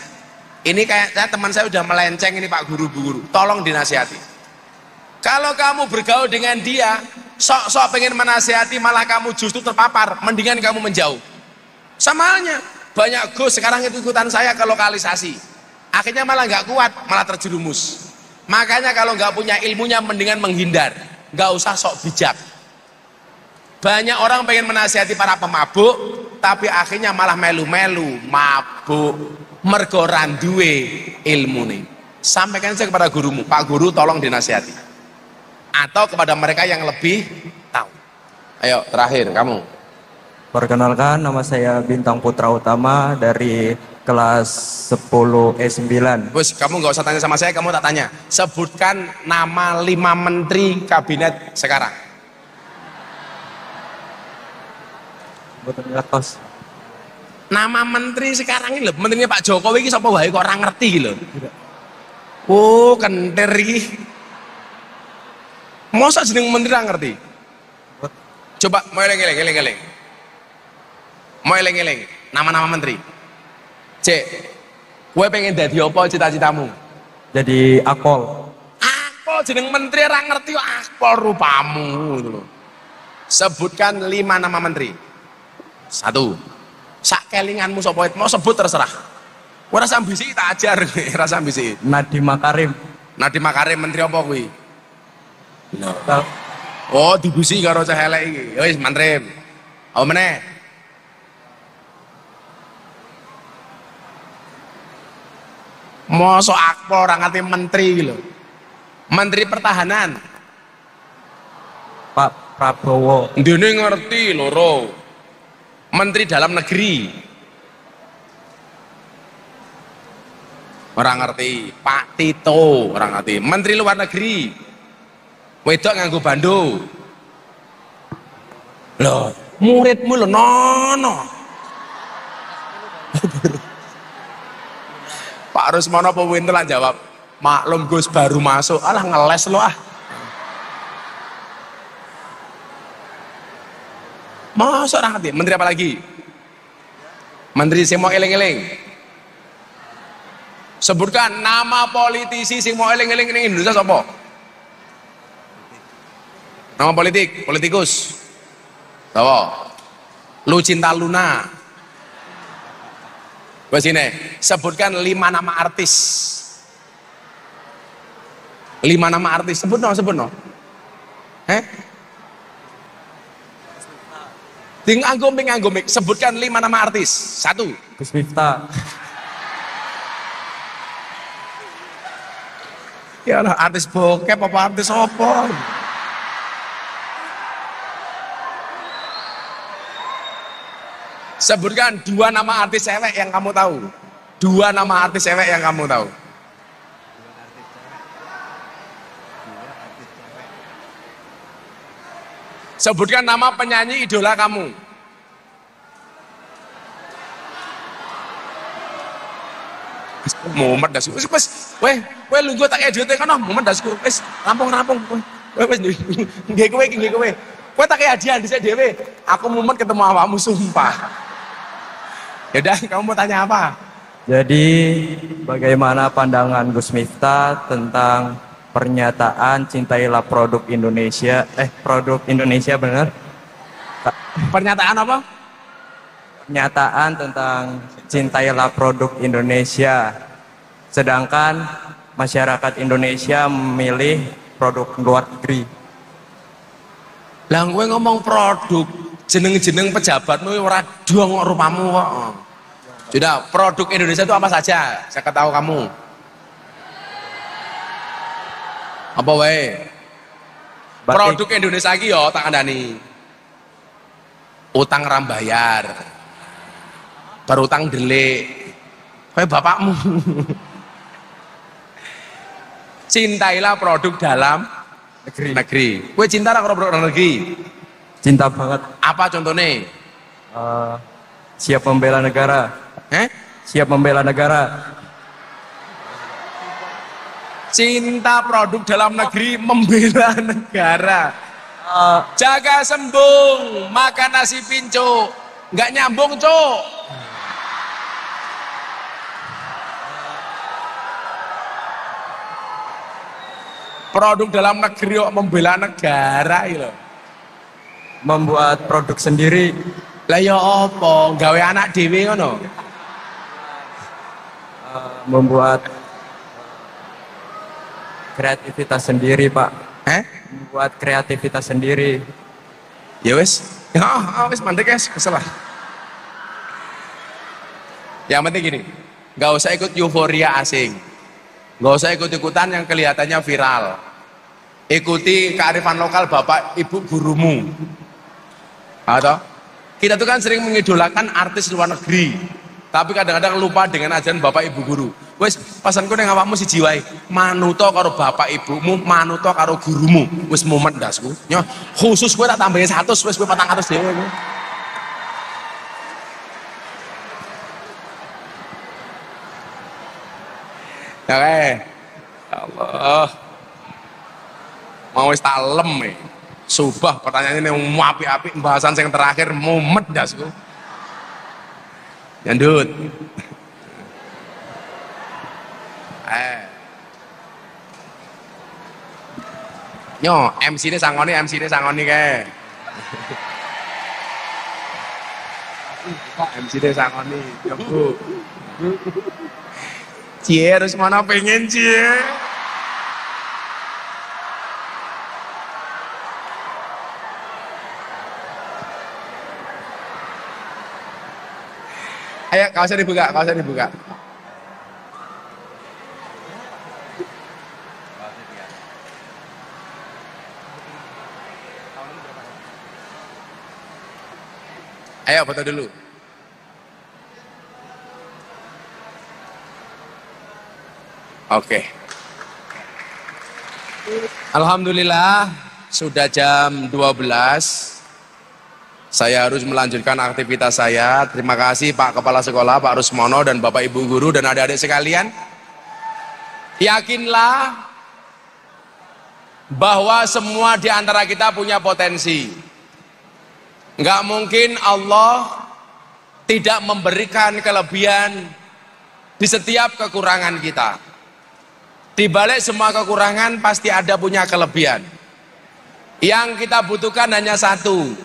Ini kayak teman saya udah melenceng ini Pak Guru, Bu Guru. Tolong dinasihati. Kalau kamu bergaul dengan dia, sok-sok pengen menasihati, malah kamu justru terpapar, mendingan kamu menjauh. Sama halnya, banyak Gus sekarang itu ikutan saya ke lokalisasi. Akhirnya malah nggak kuat, malah terjerumus. Makanya kalau nggak punya ilmunya, mendingan menghindar. Nggak usah sok bijak. Banyak orang pengen menasihati para pemabuk, tapi akhirnya malah melu-melu, mabuk, mergo randuwe ilmu nih. Sampaikan saja kepada gurumu, Pak Guru tolong dinasihati. Atau kepada mereka yang lebih tahu. Ayo, terakhir kamu. Perkenalkan, nama saya Bintang Putra Utama dari kelas 10 E9. Bos, kamu nggak usah tanya sama saya, kamu tak tanya. Sebutkan nama 5 menteri kabinet sekarang. Nama menteri sekarang ini loh, menterinya Pak Jokowi ini sapa wae kok orang ngerti loh. Oh, kenter iki. Masa jeneng menteri nggak ngerti? Coba mau eleng-eleng. Mau eleng-eleng nama-nama menteri. Cek, gue pengen jadi apa cita-citamu? Jadi akpol. akpol jeneng menteri ora ngerti akpol rupamu gitu loh. Sebutkan 5 nama menteri. 1. Sak kelinganmu sapa mau sebut terserah. Ora usah ambisi tak ajar, ora usah ambisi. Nadiem Makarim. Nadiem Makarim menteri apa kuwi? Oh, dibusi karo cah elek iki. Ya wis mantrim. Apa meneh? Mosok akpol ora ngerti menteri iki lho. Menteri Pertahanan. Pak Prabowo. Ndene ngerti loro. Menteri Dalam Negeri. Orang ngerti. Pak Tito orang ngerti. Menteri Luar Negeri. Wedok nganggo bando. Loh, muridmu lho nono. Pak Rusmono Powinto lah jawab, maklum Gus baru masuk, alah ngeles lo ah. Masa orang ngerti? Menteri apa lagi? Menteri sing mau eling-eling. Sebutkan nama politisi sing mau eling-eling ning Indonesia sapa? Nama politik, politikus. Tahu? Lucinta Luna. Wes ini, sebutkan 5 nama artis. 5 nama artis, sebut no. Tinggangomik, sebutkan 5 nama artis. 1. Gus Miftah. Ya lah, artis bokep apa artis apa? Sebutkan 2 nama artis cewek yang kamu tahu. 2 nama artis cewek yang kamu tahu. Sebutkan nama penyanyi idola kamu. Mumet dasku. Wes, weh lungguh tak edite kono, mumet dasku. Wes, rampung. Wes nggih kowe. Kowe tak hadiah dhisik dhewe. Aku mumet ketemu awakmu sumpah. Ya udah, kamu mau tanya apa? Jadi bagaimana pandangan Gus Miftah tentang pernyataan cintailah produk Indonesia, produk Indonesia benar? Pernyataan apa? Pernyataan tentang cintailah produk Indonesia, sedangkan masyarakat Indonesia memilih produk luar negeri. Lah kowe ngomong produk, jeneng-jeneng pejabatmu ora dong rupamu kok. Sudah, produk Indonesia itu apa saja? Saya tahu kamu. Apa wae? Produk Indonesia iki yo tak kandhani. Utang rambayar. Berutang delik. Kowe bapakmu. Cintailah produk dalam negeri. Kowe cinta ora karo produk dalam negeri? Cinta banget. Apa contohnya? Siap membela negara. Siap membela negara. Cinta produk dalam negeri, membela negara. Jaga sembung, makan nasi pinco, nggak nyambung cok. Produk dalam negeri kok membela negara gitu. Membuat produk sendiri. Lah ya apa? Gawe anak dhewe ngono. Membuat kreativitas sendiri, Pak. Membuat kreativitas sendiri. Ya wes. Ya wes mandek guys, kesel. Yang penting gini, nggak usah ikut euforia asing. Nggak usah ikut-ikutan yang kelihatannya viral. Ikuti kearifan lokal bapak ibu gurumu. Atau kita tuh kan sering mengidolakan artis luar negeri, tapi kadang-kadang lupa dengan ajaran bapak ibu guru. Wes pesanku ning awakmu siji wae, manuto karo bapak ibumu, manuto karo gurumu. Wes mumet ndasku. Nyo, khusus kowe tak tambahin 100, wes kowe 400 dhewe kowe. Oke. Allah. Mau wis tak lem. Subah pertanyaan ini apik-apik, pembahasan yang terakhir mumet dasku. Nyandut. Nyo, MC ini sangoni kae. MC ini sangoni, yo Bu. Cie harus mana pengen cie. Ayo, kaosnya dibuka. Ayo foto dulu. Oke. Alhamdulillah sudah jam 12. Saya harus melanjutkan aktivitas saya. Terima kasih Pak Kepala Sekolah, Pak Rusmono, dan Bapak Ibu Guru, dan adik-adik sekalian. Yakinlah bahwa semua di antara kita punya potensi. Enggak mungkin Allah tidak memberikan kelebihan di setiap kekurangan kita. Di balik semua kekurangan pasti ada punya kelebihan. Yang kita butuhkan hanya satu,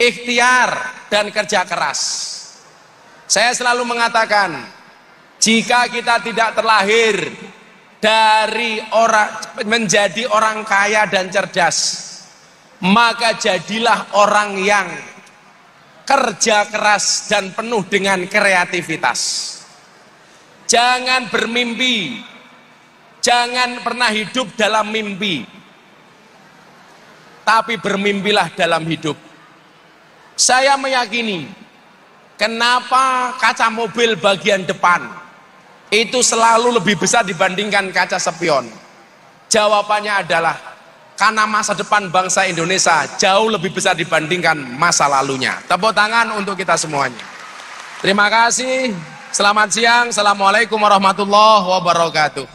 ikhtiar dan kerja keras. Saya selalu mengatakan, jika kita tidak terlahir dari menjadi orang kaya dan cerdas, maka jadilah orang yang kerja keras dan penuh dengan kreativitas. Jangan bermimpi, jangan pernah hidup dalam mimpi, tapi bermimpilah dalam hidup. Saya meyakini, kenapa kaca mobil bagian depan itu selalu lebih besar dibandingkan kaca spion? Jawabannya adalah karena masa depan bangsa Indonesia jauh lebih besar dibandingkan masa lalunya. Tepuk tangan untuk kita semuanya. Terima kasih. Selamat siang. Assalamualaikum warahmatullahi wabarakatuh.